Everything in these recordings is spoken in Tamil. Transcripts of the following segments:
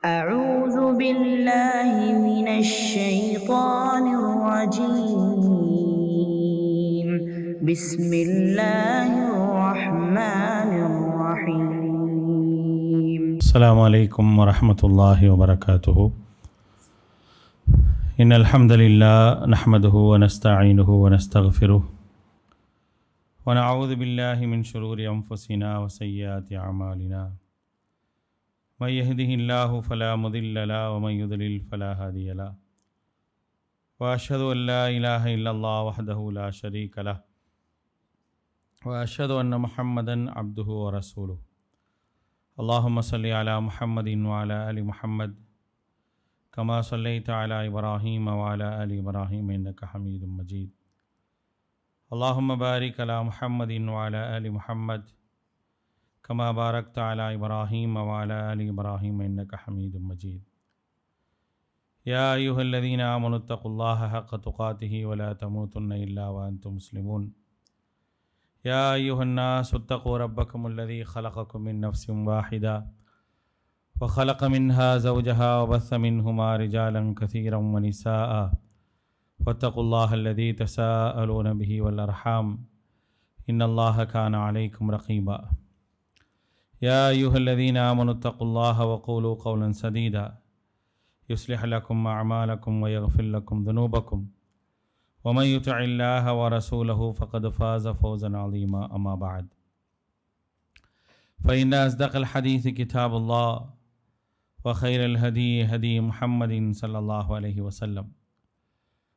أعوذ بالله من الشيطان الرجيم بسم الله الرحمن الرحيم السلام عليكم ورحمة الله وبركاته. إن الحمد لله نحمده ونستعينه ونستغفره ونعوذ بالله من شرور أنفسنا وسيئات أعمالنا. من يهده الله فلا مضل له ومن يضلل فلا هادي له. وأشهد أن لا إله إلا الله وحده لا شريك له وأشهد أن محمدا عبده ورسوله. اللهم صل على محمد وعلى آل محمد كما صليت على إبراهيم وعلى آل إبراهيم إنك حميد مجيد. اللهم بارك على محمد وعلى آل محمد كما باركت على إبراهيم وعلى آل إبراهيم إنك حميد مجيد. يا أيها الذين آمنوا اتقوا الله حق تقاته ولا تموتن إلا وأنتم مسلمون. يا أيها الناس اتقوا ربكم الذي خلقكم من نفس واحدة وخلق منها زوجها وبث منهما رجالا كثيرا ونساء واتقوا الله الذي تساءلون به والأرحام إن الله كان عليكم رقيبا. يا أيها الذين آمنوا اتقوا الله وقولوا قولا سديدا يصلح لكم أعمالكم ويغفر لكم ذنوبكم ومن يطع الله ورسوله فقد فاز فوزا عظيما. أما بعد فإن أصدق الحديث كتاب الله وخير الهدي هدي محمد صلى الله عليه وسلم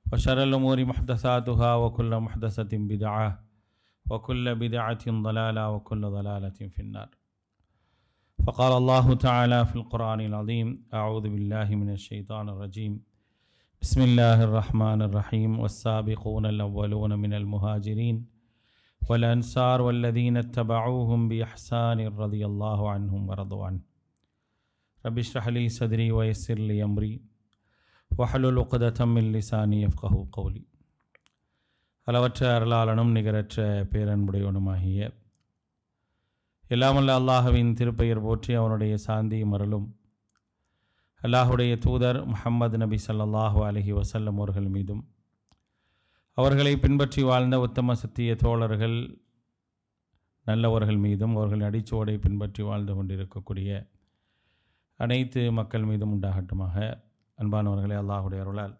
وشر الأمور محدثاتها وكل محدثة بدعة وكل بدعة ضلالة وكل ضلالة في النار. فقال الله تعالى في القرآن العظيم: أعوذ بالله من الشيطان الرجيم بسم الله الرحمن الرحيم والسابقون الأولون من المهاجرين والأنصار والذين اتبعوهم بإحسان رضي الله عنهم ورضوا عنه. رب اشرح لي صدري ويسر لي أمري واحلل عقدة من لساني يفقهوا قولي. அளவற்ற அருளாளனும் நிகரற்ற பேரன்புடையவனுமாகிய எல்லாமல்ல அல்லாஹ்வின் திருப்பெயர் போற்றி அவனுடைய சாந்தியும் அருளும் அல்லாஹுடைய தூதர் முஹம்மது நபி ஸல்லல்லாஹு அலைஹி வஸல்லம் அவர்கள் மீதும் அவர்களை பின்பற்றி வாழ்ந்த உத்தம சத்திய தோழர்கள் நல்லவர்கள் மீதும் அவர்கள் அடிச்சுவடை பின்பற்றி வாழ்ந்து கொண்டிருக்கக்கூடிய அனைத்து மக்கள் மீதும் உண்டாகட்டுமாக. அன்பானவர்களே, அல்லாஹுடைய அருளால்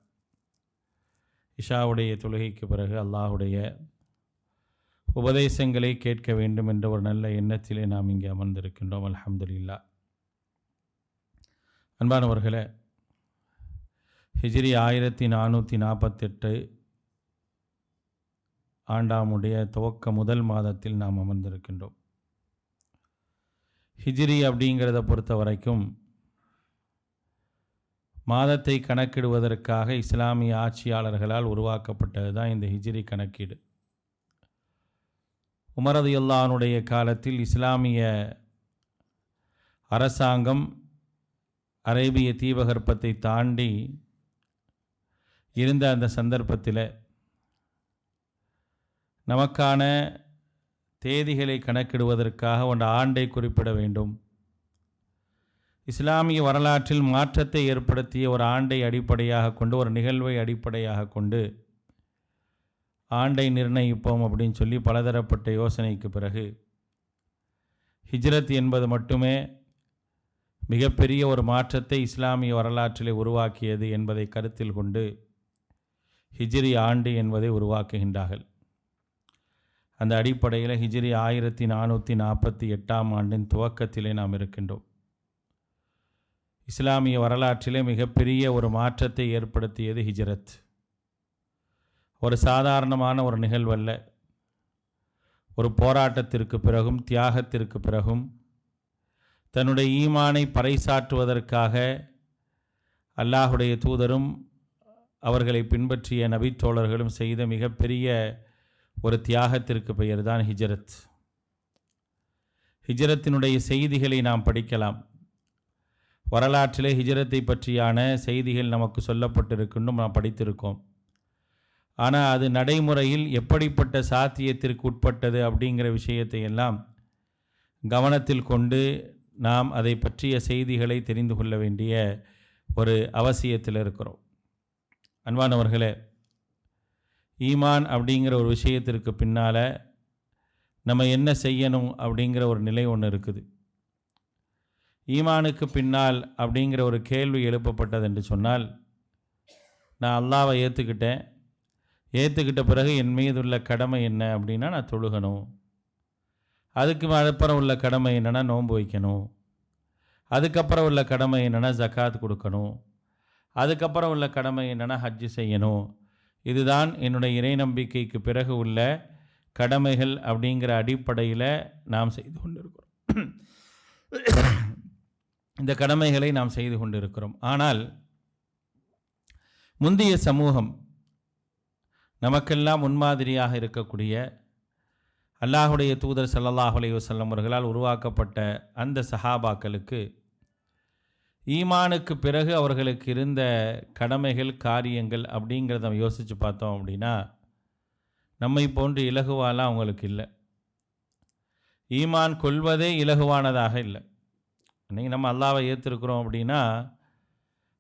இஷாவுடைய தொழுகைக்கு பிறகு அல்லாஹுடைய உபதேசங்களை கேட்க வேண்டும் என்ற ஒரு நல்ல எண்ணத்திலே நாம் இங்கே அமர்ந்திருக்கின்றோம். அல்ஹம்துலில்லாஹ். அன்பானவர்களே, ஹிஜ்ரி 1448 ஆண்டாமுடைய துவக்க முதல் மாதத்தில் நாம் அமர்ந்திருக்கின்றோம். ஹிஜ்ரி அப்படிங்கிறத பொறுத்த வரைக்கும் மாதத்தை கணக்கிடுவதற்காக இஸ்லாமிய ஆட்சியாளர்களால் உருவாக்கப்பட்டது தான் இந்த ஹிஜ்ரி கணக்கீடு. உமர் ரலியல்லாஹு அன்ஹுடைய காலத்தில் இஸ்லாமிய அரசாங்கம் அரேபிய தீபகற்பத்தை தாண்டி இருந்த அந்த சந்தர்ப்பத்தில் நமக்கான தேதிகளை கணக்கிடுவதற்காக ஒரு ஆண்டை குறிப்பிட வேண்டும். இஸ்லாமிய வரலாற்றில் மாற்றத்தை ஏற்படுத்திய ஒரு ஆண்டை அடிப்படையாக கொண்டு, ஒரு நிகழ்வை அடிப்படையாக கொண்டு ஆண்டை நிர்ணயிப்போம் அப்படின்னு சொல்லி பலதரப்பட்ட யோசனைக்கு பிறகு ஹிஜ்ரத் என்பது மட்டுமே மிகப்பெரிய ஒரு மாற்றத்தை இஸ்லாமிய வரலாற்றிலே உருவாக்கியது என்பதை கருத்தில் கொண்டு ஹிஜ்ரி ஆண்டு என்பதை உருவாக்குகின்றார்கள். அந்த அடிப்படையில் ஹிஜ்ரி 1448 ஆண்டின் துவக்கத்திலே நாம் இருக்கின்றோம். இஸ்லாமிய வரலாற்றிலே மிகப்பெரிய ஒரு மாற்றத்தை ஏற்படுத்தியது ஹிஜ்ரத். ஒரு சாதாரணமான ஒரு நிகழ்வல்ல. ஒரு போராட்டத்திற்கு பிறகும் தியாகத்திற்கு பிறகும் தன்னுடைய ஈமானை பறைசாற்றுவதற்காக அல்லாஹுடைய தூதரும் அவர்களை பின்பற்றிய நபித்தோழர்களும் செய்த மிகப்பெரிய ஒரு தியாகத்திற்கு பெயர் தான் ஹிஜ்ரத். ஹிஜ்ரத்தினுடைய செய்திகளை நாம் படிக்கலாம். வரலாற்றிலே ஹிஜ்ரத்தை பற்றியான செய்திகள் நமக்கு சொல்லப்பட்டிருக்கின்றும் நாம் படித்திருக்கோம். ஆனால் அது நடைமுறையில் எப்படிப்பட்ட சாத்தியத்திற்கு உட்பட்டது அப்படிங்கிற விஷயத்தை எல்லாம் கவனத்தில் கொண்டு நாம் அதை பற்றிய செய்திகளை தெரிந்து கொள்ள வேண்டிய ஒரு அவசியத்தில் இருக்கிறோம். அன்பானவர்களே, ஈமான் அப்படிங்கிற ஒரு விஷயத்திற்கு பின்னால் நம்ம என்ன செய்யணும் அப்படிங்கிற ஒரு நிலை ஒன்று இருக்குது. ஈமானுக்கு பின்னால் அப்படிங்கிற ஒரு கேள்வி எழுப்பப்பட்டது என்று சொன்னால், நான் அல்லாஹ்வை ஏற்றுக்கிட்ட பிறகு என் மீது உள்ள கடமை என்ன அப்படின்னா, நான் தொழுகணும். அதுக்கு அப்புறம் உள்ள கடமை என்னென்னா நோன்பு வைக்கணும். அதுக்கப்புறம் உள்ள கடமை என்னென்னா ஜக்காத் கொடுக்கணும். அதுக்கப்புறம் உள்ள கடமை என்னென்னா ஹஜ்ஜு செய்யணும். இதுதான் என்னுடைய இறை நம்பிக்கைக்கு பிறகு உள்ள கடமைகள் அப்படிங்கிற அடிப்படையில் நாம் செய்து கொண்டிருக்கிறோம். இந்த கடமைகளை நாம் செய்து கொண்டிருக்கிறோம். ஆனால் முந்தைய சமூகம், நமக்கெல்லாம் முன்மாதிரியாக இருக்கக்கூடிய அல்லாஹுடைய தூதர் ஸல்லல்லாஹு அலைஹி வஸல்லம் அவர்களால் உருவாக்கப்பட்ட அந்த சஹாபாக்களுக்கு ஈமானுக்கு பிறகு அவர்களுக்கு இருந்த கடமைகள், காரியங்கள் அப்படிங்கிறத நம்ம யோசித்து பார்த்தோம் அப்படின்னா, நம்மை போன்று இலகுவாலாம் அவங்களுக்கு இல்லை. ஈமான் கொள்வதே இலகுவானதாக இல்லை. இன்றைக்கி நம்ம அல்லாஹ்வை ஏற்றிருக்கிறோம் அப்படின்னா,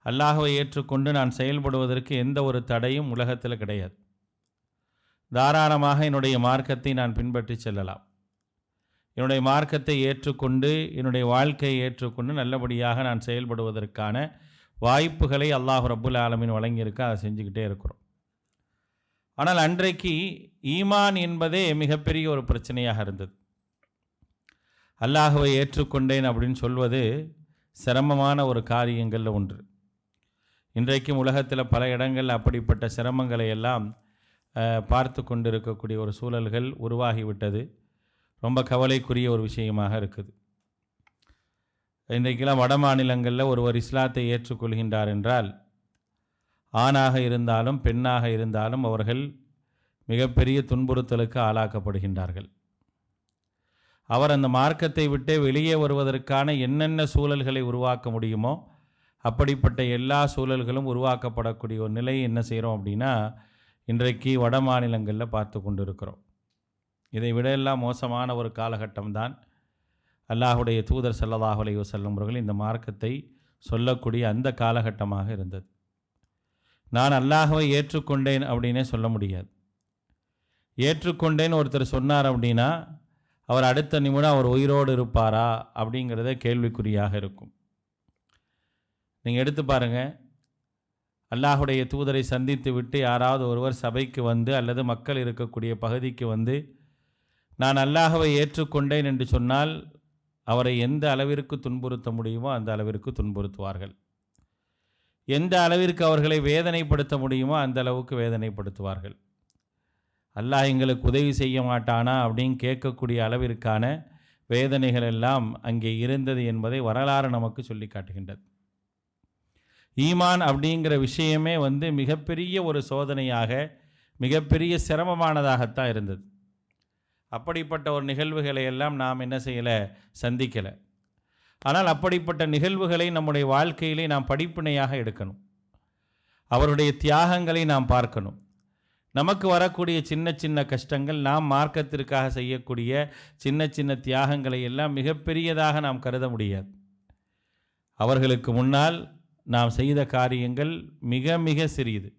அல்லாஹ்வை ஏற்றுக்கொண்டு நான் செயல்படுவதற்கு எந்த ஒரு தடையும் உலகத்தில் கிடையாது. தாராளமாக என்னுடைய மார்க்கத்தை நான் பின்பற்றி செல்லலாம். என்னுடைய மார்க்கத்தை ஏற்றுக்கொண்டு, என்னுடைய வாழ்க்கையை ஏற்றுக்கொண்டு நல்லபடியாக நான் செயல்படுவதற்கான வாய்ப்புகளை அல்லாஹ் ரப்புல் ஆலமீன் வழங்கியிருக்க அதை செஞ்சுக்கிட்டே இருக்கிறோம். ஆனால் அன்றைக்கு ஈமான் என்பதே மிகப்பெரிய ஒரு பிரச்சனையாக இருந்தது. அல்லாஹ்வை ஏற்றுக்கொண்டேன் அப்படின்னு சொல்வது சிரமமான ஒரு காரியங்களில் ஒன்று. இன்றைக்கும் உலகத்தில் பல இடங்களில் அப்படிப்பட்ட சிரமங்களை எல்லாம் பார்த்து கொண்டிருக்கக்கூடிய ஒரு சூழல்கள் உருவாகிவிட்டது. ரொம்ப கவலைக்குரிய ஒரு விஷயமாக இருக்குது. இன்றைக்கெல்லாம் வட மாநிலங்களில் ஒருவர் இஸ்லாத்தை ஏற்றுக்கொள்கின்றார் என்றால், ஆணாக இருந்தாலும் பெண்ணாக இருந்தாலும் அவர்கள் மிகப்பெரிய துன்புறுத்தலுக்கு ஆளாக்கப்படுகின்றார்கள். அவர் அந்த மார்க்கத்தை விட்டே வெளியே வருவதற்கான என்னென்ன சூழல்களை உருவாக்க முடியுமோ அப்படிப்பட்ட எல்லா சூழல்களும் உருவாக்கப்படக்கூடிய ஒரு நிலையை என்ன செய்கிறோம் அப்படின்னா, இன்றைக்கு வட மாநிலங்களில் பார்த்து கொண்டிருக்கிறோம். இதை விட எல்லாம் மோசமான ஒரு காலகட்டம்தான் அல்லாஹுடைய தூதர் ஸல்லல்லாஹு அலைஹி வஸல்லம் அவர்கள் இந்த மார்க்கத்தை சொல்லக்கூடிய அந்த காலகட்டமாக இருந்தது. நான் அல்லாஹ்வை ஏற்றுக்கொண்டேன் அப்படின்னே சொல்ல முடியாது. ஏற்றுக்கொண்டேன்னு ஒருத்தர் சொன்னார் அப்படின்னா, அவர் அடுத்த நிமிடம் அவர் உயிரோடு இருப்பாரா அப்படிங்கிறத கேள்விக்குறியாக இருக்கும். நீங்கள் எடுத்து பாருங்கள், அல்லாஹுடைய தூதரை சந்தித்து விட்டு யாராவது ஒருவர் சபைக்கு வந்து அல்லது மக்கள் இருக்கக்கூடிய பகுதிக்கு வந்து நான் அல்லாஹ்வை ஏற்றுக்கொண்டேன் என்று சொன்னால், அவரை எந்த அளவிற்கு துன்புறுத்த முடியுமோ அந்த அளவிற்கு துன்புறுத்துவார்கள். எந்த அளவிற்கு அவர்களை வேதனைப்படுத்த முடியுமோ அந்த அளவுக்கு வேதனைப்படுத்துவார்கள். அல்லாஹ் எங்களுக்கு உதவி செய்ய மாட்டானா அப்படின்னு கேட்கக்கூடிய அளவிற்கான வேதனைகள் எல்லாம் அங்கே இருந்தது என்பதை வரலாறு நமக்கு சொல்லி காட்டுகின்றது. ஈமான் அப்படிங்கிற விஷயமே மிகப்பெரிய ஒரு சோதனையாக, மிகப்பெரிய சிரமமானதாகத்தான் இருந்தது. அப்படிப்பட்ட ஒரு நிகழ்வுகளை எல்லாம் நாம் என்ன செய்யலை, சந்திக்கலை. ஆனால் அப்படிப்பட்ட நிகழ்வுகளை நம்முடைய வாழ்க்கையிலே நாம் படிப்பினையாக எடுக்கணும். அவருடைய தியாகங்களை நாம் பார்க்கணும். நமக்கு வரக்கூடிய சின்ன சின்ன கஷ்டங்கள், நாம் மார்க்கத்திற்காக செய்யக்கூடிய சின்ன சின்ன தியாகங்களை எல்லாம் மிகப்பெரியதாக நாம் கருத முடியாது. அவர்களுக்கு முன்னால் நாம் செய்த காரியங்கள் மிக மிக சிறியது,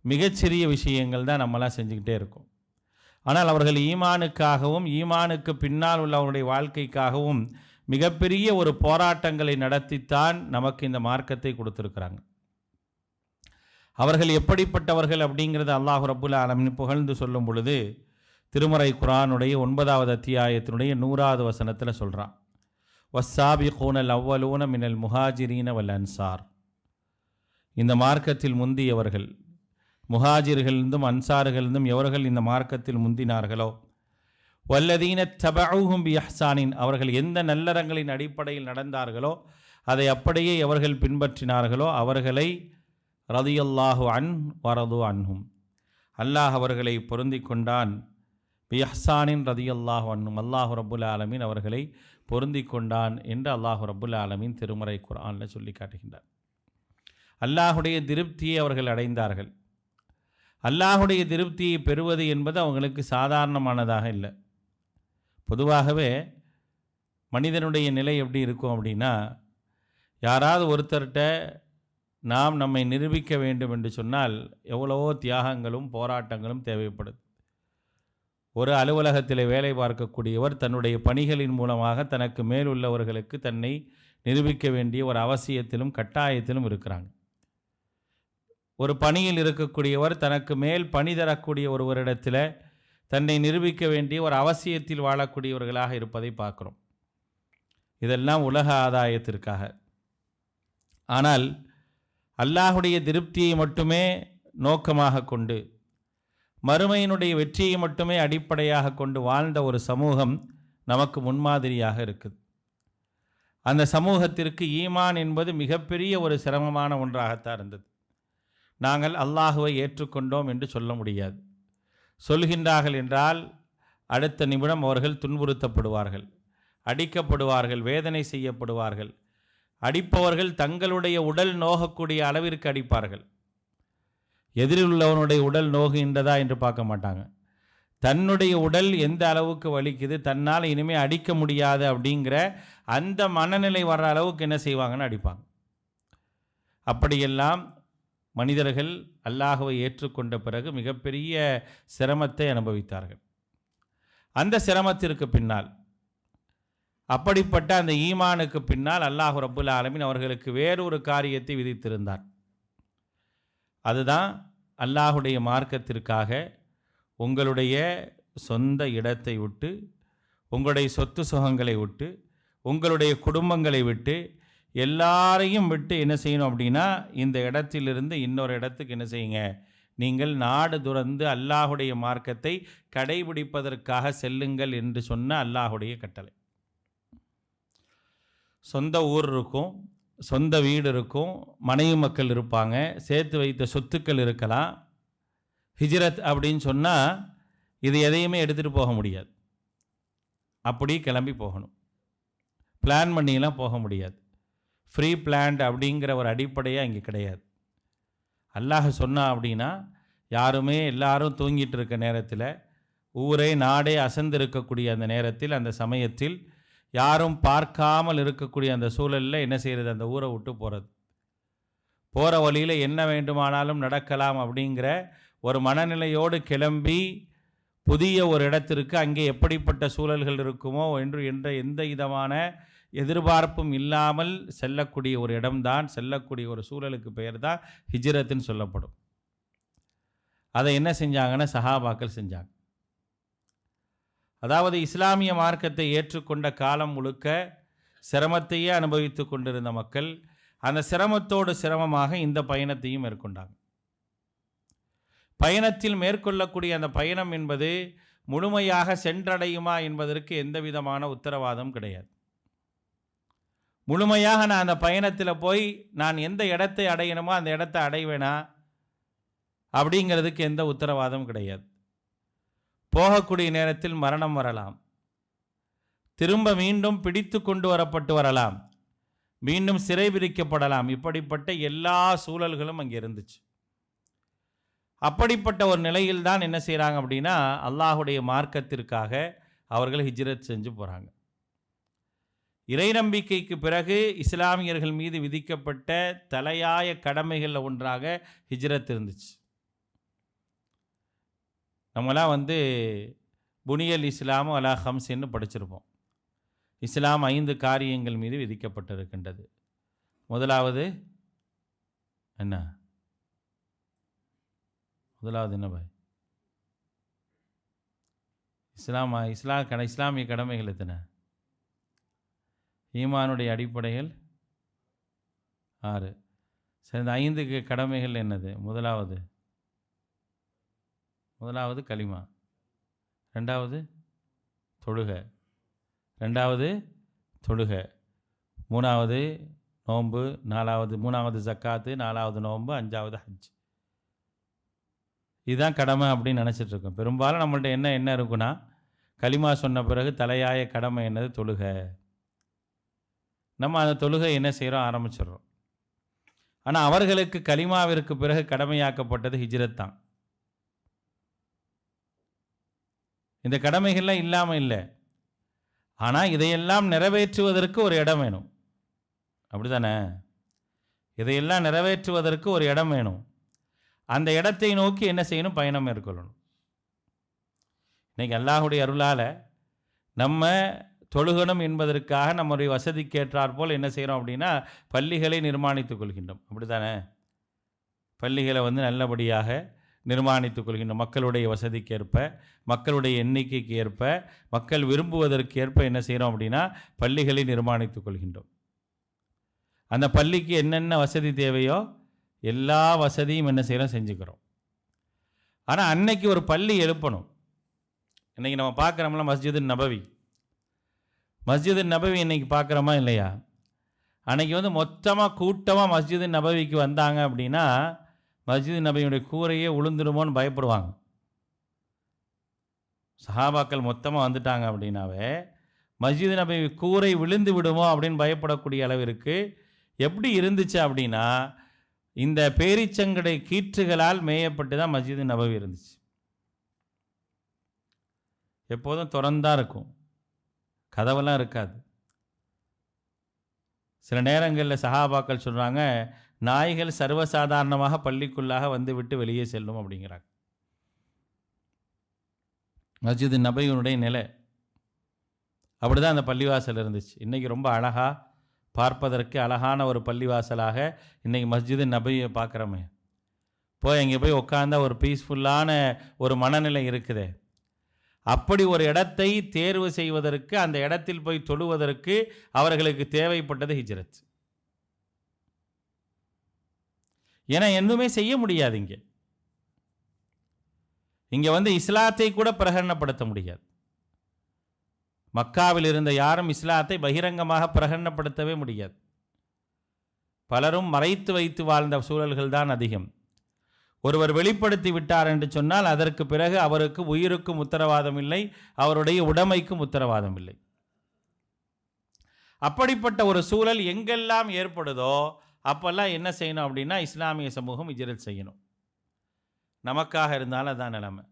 மிகச்சிறிய விஷயங்கள் தான் நம்மளாம் செஞ்சுக்கிட்டே இருக்கோம். ஆனால் அவர்கள் ஈமானுக்காகவும் ஈமானுக்கு பின்னால் உள்ள அவருடைய வாழ்க்கைக்காகவும் மிகப்பெரிய ஒரு போராட்டங்களை நடத்தித்தான் நமக்கு இந்த மார்க்கத்தை கொடுத்துருக்குறாங்க. அவர்கள் எப்படிப்பட்டவர்கள் அப்படிங்கிறத அல்லாஹ் ரப்புல் ஆலமீன் புகழ்ந்து சொல்லும் பொழுது, திருமறை குர்ஆனுடைய 9வது அத்தியாயத்தினுடைய 100வது வசனத்தில் சொல்கிறான், வஸ்ஸாபிகூனல் அவ்வலூன மினல் முஹாஜிரீன வல் அன்சார். இந்த மார்க்கத்தில் முந்தியவர்கள், முஹாஜிர்களிருந்தும் அன்சார்களிருந்தும் எவர்கள் இந்த மார்க்கத்தில் முந்தினார்களோ, வல்லதீன தபஊஹும் பிஇஹ்சானின், அவர்கள் எந்த நல்லறங்களின் அடிப்படையில் நடந்தார்களோ அதை அப்படியே எவர்கள் பின்பற்றினார்களோ அவர்களை ரதியல்லாஹு அன் வரது அன்ஹும், அல்லாஹ் அவர்களை பொருந்தி கொண்டான். பிஇஹ்சானின் ரதியல்லாஹு அன்ஹும், அல்லாஹு ரப்புல் ஆலமீன் அவர்களை பொருந்தி கொண்டான் என்று அல்லாஹு ரப்புல் ஆலமீன் திருமறை குர்ஆனில் சொல்லி காட்டுகின்றார். அல்லாஹுடைய திருப்தியை அவர்கள் அடைந்தார்கள். அல்லாஹுடைய திருப்தியை பெறுவது என்பது அவங்களுக்கு சாதாரணமானதாக இல்லை. பொதுவாகவே மனிதனுடைய நிலை எப்படி இருக்கும் அப்படின்னா, யாராவது ஒருத்தர்கிட்ட நாம் நம்மை நிரூபிக்க வேண்டும் என்று சொன்னால் எவ்வளவோ தியாகங்களும் போராட்டங்களும் தேவைப்படுது. ஒரு அலுவலகத்தில் வேலை பார்க்கக்கூடியவர் தன்னுடைய பணிகளின் மூலமாக தனக்கு மேல் உள்ளவர்களுக்கு தன்னை நிரூபிக்க வேண்டிய ஒரு அவசியத்திலும் கட்டாயத்திலும் இருக்கிறாங்க. ஒரு பணியில் இருக்கக்கூடியவர் தனக்கு மேல் பணி தரக்கூடிய ஒருவரிடத்தில் தன்னை நிரூபிக்க வேண்டிய ஒரு அவசியத்தில் வாழக்கூடியவர்களாக இருப்பதை பார்க்குறோம். இதெல்லாம் உலக ஆதாயத்திற்காக. ஆனால் அல்லாஹுடைய திருப்தியை மட்டுமே நோக்கமாக கொண்டு, மறுமையினுடைய வெற்றியை மட்டுமே அடிப்படையாக கொண்டு வாழ்ந்த ஒரு சமூகம் நமக்கு முன்மாதிரியாக இருக்குது. அந்த சமூகத்திற்கு ஈமான் என்பது மிகப்பெரிய ஒரு சிரமமான ஒன்றாகத்தான் இருந்தது. நாங்கள் அல்லாஹுவை ஏற்றுக்கொண்டோம் என்று சொல்ல முடியாது. சொல்கின்றார்கள் என்றால் அடுத்த நிமிடம் அவர்கள் துன்புறுத்தப்படுவார்கள், அடிக்கப்படுவார்கள், வேதனை செய்யப்படுவார்கள். அடிப்பவர்கள் தங்களுடைய உடல் நோகக்கூடிய அளவிற்கு அடிப்பார்கள். எதிரில் உள்ளவனுடைய உடல் நோகுகின்றதா என்று பார்க்க மாட்டாங்க. தன்னுடைய உடல் எந்த அளவுக்கு வலிக்குது, தன்னால் இனிமேல் அடிக்க முடியாது அப்படிங்கிற அந்த மனநிலை வர்ற அளவுக்கு என்ன செய்வாங்கன்னு அடிப்பாங்க. அப்படியெல்லாம் மனிதர்கள் அல்லாஹுவை ஏற்றுக்கொண்ட பிறகு மிகப்பெரிய சிரமத்தை அனுபவித்தார்கள். அந்த சிரமத்திற்கு பின்னால், அப்படிப்பட்ட அந்த ஈமானுக்கு பின்னால் அல்லாஹ் ரப்புல் ஆலமீன் அவர்களுக்கு வேறொரு காரியத்தை விதித்திருந்தார். அதுதான் அல்லாஹுடைய மார்க்கத்திற்காக உங்களுடைய சொந்த இடத்தை விட்டு, உங்களுடைய சொத்து சுகங்களை விட்டு, உங்களுடைய குடும்பங்களை விட்டு, எல்லாரையும் விட்டு என்ன செய்யணும் அப்படின்னா, இந்த இடத்திலிருந்து இன்னொரு இடத்துக்கு என்ன செய்யுங்க, நீங்கள் நாடு துறந்து அல்லாஹுடைய மார்க்கத்தை கடைபிடிப்பதற்காக செல்லுங்கள் என்று சொன்ன அல்லாஹுடைய கட்டளை. சொந்த ஊர் இருக்கும், சொந்த வீடு இருக்கும், மனைவி மக்கள் இருப்பாங்க, சேர்த்து வைத்த சொத்துக்கள் இருக்கலாம். ஹிஜ்ரத் அப்படின்னு சொன்னால் இது எதையுமே எடுத்துகிட்டு போக முடியாது. அப்படி கிளம்பி போகணும். பிளான் பண்ணிலாம் போக முடியாது. ஃப்ரீ பிளான்ட் அப்படிங்கிற ஒரு அடிப்படையாக இங்கே கிடையாது. அல்லாஹ் சொன்னா அப்படின்னா, யாருமே எல்லாரும் தூங்கிட்டு இருக்க நேரத்தில், ஊரே நாடே அசந்து இருக்கக்கூடிய அந்த நேரத்தில், அந்த சமயத்தில் யாரும் பார்க்காமல் இருக்கக்கூடிய அந்த சூழலில் என்ன செய்கிறது, அந்த ஊரை விட்டு போகிறது. போகிற வழியில் என்ன வேண்டுமானாலும் நடக்கலாம் அப்படிங்கிற ஒரு மனநிலையோடு கிளம்பி புதிய ஒரு இடத்திற்கு, அங்கே எப்படிப்பட்ட சூழல்கள் இருக்குமோ என்ற எந்த விதமான எதிர்பார்ப்பும் இல்லாமல் செல்லக்கூடிய ஒரு இடம்தான், செல்லக்கூடிய ஒரு சூழலுக்கு பெயர் தான் ஹிஜ்ரத்துன்னு சொல்லப்படும். அதை என்ன செஞ்சாங்கன்னா சஹாபாக்கள் செஞ்சாங்க. அதாவது இஸ்லாமிய மார்க்கத்தை ஏற்றுக்கொண்ட காலம் முழுக்க சிரமத்தையே அனுபவித்து கொண்டிருந்த மக்கள் அந்த சிரமத்தோடு சிரமமாக இந்த பயணத்தையும் மேற்கொண்டாங்க. பயணத்தில் மேற்கொள்ளக்கூடிய அந்த பயணம் என்பது முழுமையாக சென்றடையுமா என்பதற்கு எந்த விதமான உத்தரவாதம் கிடையாது. முழுமையாக நான் அந்த பயணத்தில் போய் நான் எந்த இடத்தை அடையணுமோ அந்த இடத்தை அடைவேனா அப்படிங்கிறதுக்கு எந்த உத்தரவாதம் கிடையாது. போகக்கூடிய நேரத்தில் மரணம் வரலாம், திரும்ப மீண்டும் பிடித்து கொண்டு வரப்பட்டு வரலாம், மீண்டும் சிறை பிடிக்கப்படலாம். இப்படிப்பட்ட எல்லா சூழல்களும் அங்கே இருந்துச்சு. அப்படிப்பட்ட ஒரு நிலையில்தான் என்ன செய்கிறாங்க அப்படின்னா, அல்லாஹுடைய மார்க்கத்திற்காக அவர்கள் ஹிஜ்ரத் செஞ்சு போகிறாங்க. இறை நம்பிக்கைக்கு பிறகு இஸ்லாமியர்கள் மீது விதிக்கப்பட்ட தலையாய கடமைகளில் ஒன்றாக ஹிஜ்ரத் இருந்துச்சு. நம்மளாம் புனியல் இஸ்லாமு அலா ஹம்ஸின்னு படிச்சிருப்போம். இஸ்லாம் 5 காரியங்கள் மீது விதிக்கப்பட்டிருக்கின்றது. முதலாவது என்ன பாய்? இஸ்லாமிய கடமைகள் எத்தனை? ஈமானுடைய அடிப்படைகள் 6. சரி, இந்த 5 கடமைகள் என்னது? முதலாவது கலிமா, 2வது தொழுகை, 3வது நோன்பு, 3வது ஜக்காத்து, 4வது நோன்பு, 5வது ஹஜ். இதுதான் கடமை அப்படின்னு நினச்சிட்ருக்கோம். பெரும்பாலும் நம்மள்ட்ட என்ன இருக்குன்னா, கலிமா சொன்ன பிறகு தலையாய கடமை என்னது? தொழுகை. நம்ம அந்த தொழுகை என்ன செய்கிறோம்? ஆரம்பிச்சிடுறோம். ஆனால் அவர்களுக்கு கலிமாவிற்கு பிறகு கடமையாக்கப்பட்டது ஹிஜ்ரத் தான். இந்த கடமைகள்லாம் இல்லாமல் இல்லை. ஆனால் இதையெல்லாம் நிறைவேற்றுவதற்கு ஒரு இடம் வேணும், அப்படி தானே? இதையெல்லாம் நிறைவேற்றுவதற்கு ஒரு இடம் வேணும். அந்த இடத்தை நோக்கி என்ன செய்யணும்? பயணம் மேற்கொள்ளணும். இன்றைக்கி அல்லாஹுடைய அருளால் நம்ம தொழுகணும் என்பதற்காக நம்முடைய வசதிக்கு ஏற்றாற்போல் என்ன செய்கிறோம் அப்படின்னா பள்ளிகளை நிர்மாணித்துக் கொள்கின்றோம், அப்படி தானே? பள்ளிகளை நல்லபடியாக நிர்மாணித்துக் கொள்கின்றோம். மக்களுடைய வசதிக்கு ஏற்ப, மக்களுடைய எண்ணிக்கைக்கு ஏற்ப, மக்கள் விரும்புவதற்கு ஏற்ப என்ன செய்கிறோம் அப்படின்னா பள்ளிகளை நிர்மாணித்துக் கொள்கின்றோம். அந்த பள்ளிக்கு என்னென்ன வசதி தேவையோ எல்லா வசதியும் என்ன செய்கிறோம்? செஞ்சுக்கிறோம். ஆனால் அன்னைக்கு ஒரு பள்ளி எழுப்பணும். இன்றைக்கி நம்ம பார்க்குறோம்ல மஸ்ஜிது நபவி. மஸ்ஜிது நபவி இன்றைக்கி பார்க்குறோமா இல்லையா? அன்றைக்கி மொத்தமாக கூட்டமாக மஸ்ஜிது நபவிக்கு வந்தாங்க அப்படின்னா மஸ்ஜிது நபவியுடைய கூரையே உளுந்துடுமோன்னு பயப்படுவாங்க. சஹாபாக்கள் மொத்தமாக வந்துட்டாங்க அப்படின்னாவே மஸ்ஜிது நபவி கூரை விழுந்து விடுமோ அப்படின்னு பயப்படக்கூடிய அளவிற்கு எப்படி இருந்துச்சு அப்படின்னா இந்த பேரிச்சங்கடை கீற்றுகளால் மேயப்பட்டு தான் மஸ்ஜிது நபவி இருந்துச்சு. எப்போதும் திறந்தான் இருக்கும், கதவெல்லாம் இருக்காது. சில நேரங்களில் சஹாபாக்கள் சொல்கிறாங்க, நாய்கள் சர்வசாதாரணமாக பள்ளிக்குள்ளாக வந்து விட்டு வெளியே செல்லும் அப்படிங்கிறாங்க. மஸ்ஜிது நபவியினுடைய நிலை அப்படி தான் அந்த பள்ளிவாசல் இருந்துச்சு. இன்றைக்கி ரொம்ப அழகாக பார்ப்பதற்கு அழகான ஒரு பள்ளிவாசலாக இன்றைக்கி மஸ்ஜிது நபவியை பார்க்குறோமே. இங்கே போய் உட்காந்தா ஒரு பீஸ்ஃபுல்லான ஒரு மனநிலை இருக்குதே. அப்படி ஒரு இடத்தை தேர்வு செய்வதற்கு, அந்த இடத்தில் போய் தொழுவதற்கு அவர்களுக்கு தேவைப்பட்டது ஹிஜ்ரத். ஏன்னா எதுவுமே செய்ய முடியாது. இங்கே இஸ்லாத்தை கூட பிரகடனப்படுத்த முடியாது. மக்காவில் இருந்த யாரும் இஸ்லாத்தை பகிரங்கமாக பிரகடனப்படுத்தவே முடியாது. பலரும் மறைத்து வைத்து வாழ்ந்த சூழல்கள் தான் அதிகம். ஒருவர் வெளிப்படுத்தி விட்டார் என்று சொன்னால் அதற்கு பிறகு அவருக்கு உயிருக்கும் உத்தரவாதம் இல்லை, அவருடைய உடைமைக்கும் உத்தரவாதம் இல்லை. அப்படிப்பட்ட ஒரு சூழல் எங்கெல்லாம் ஏற்படுதோ அப்போல்லாம் என்ன செய்யணும் அப்படின்னா இஸ்லாமிய சமூகம் ஹிஜ்ரத் செய்யணும். நமக்காக இருந்தாலும் அதான் நிலைமை.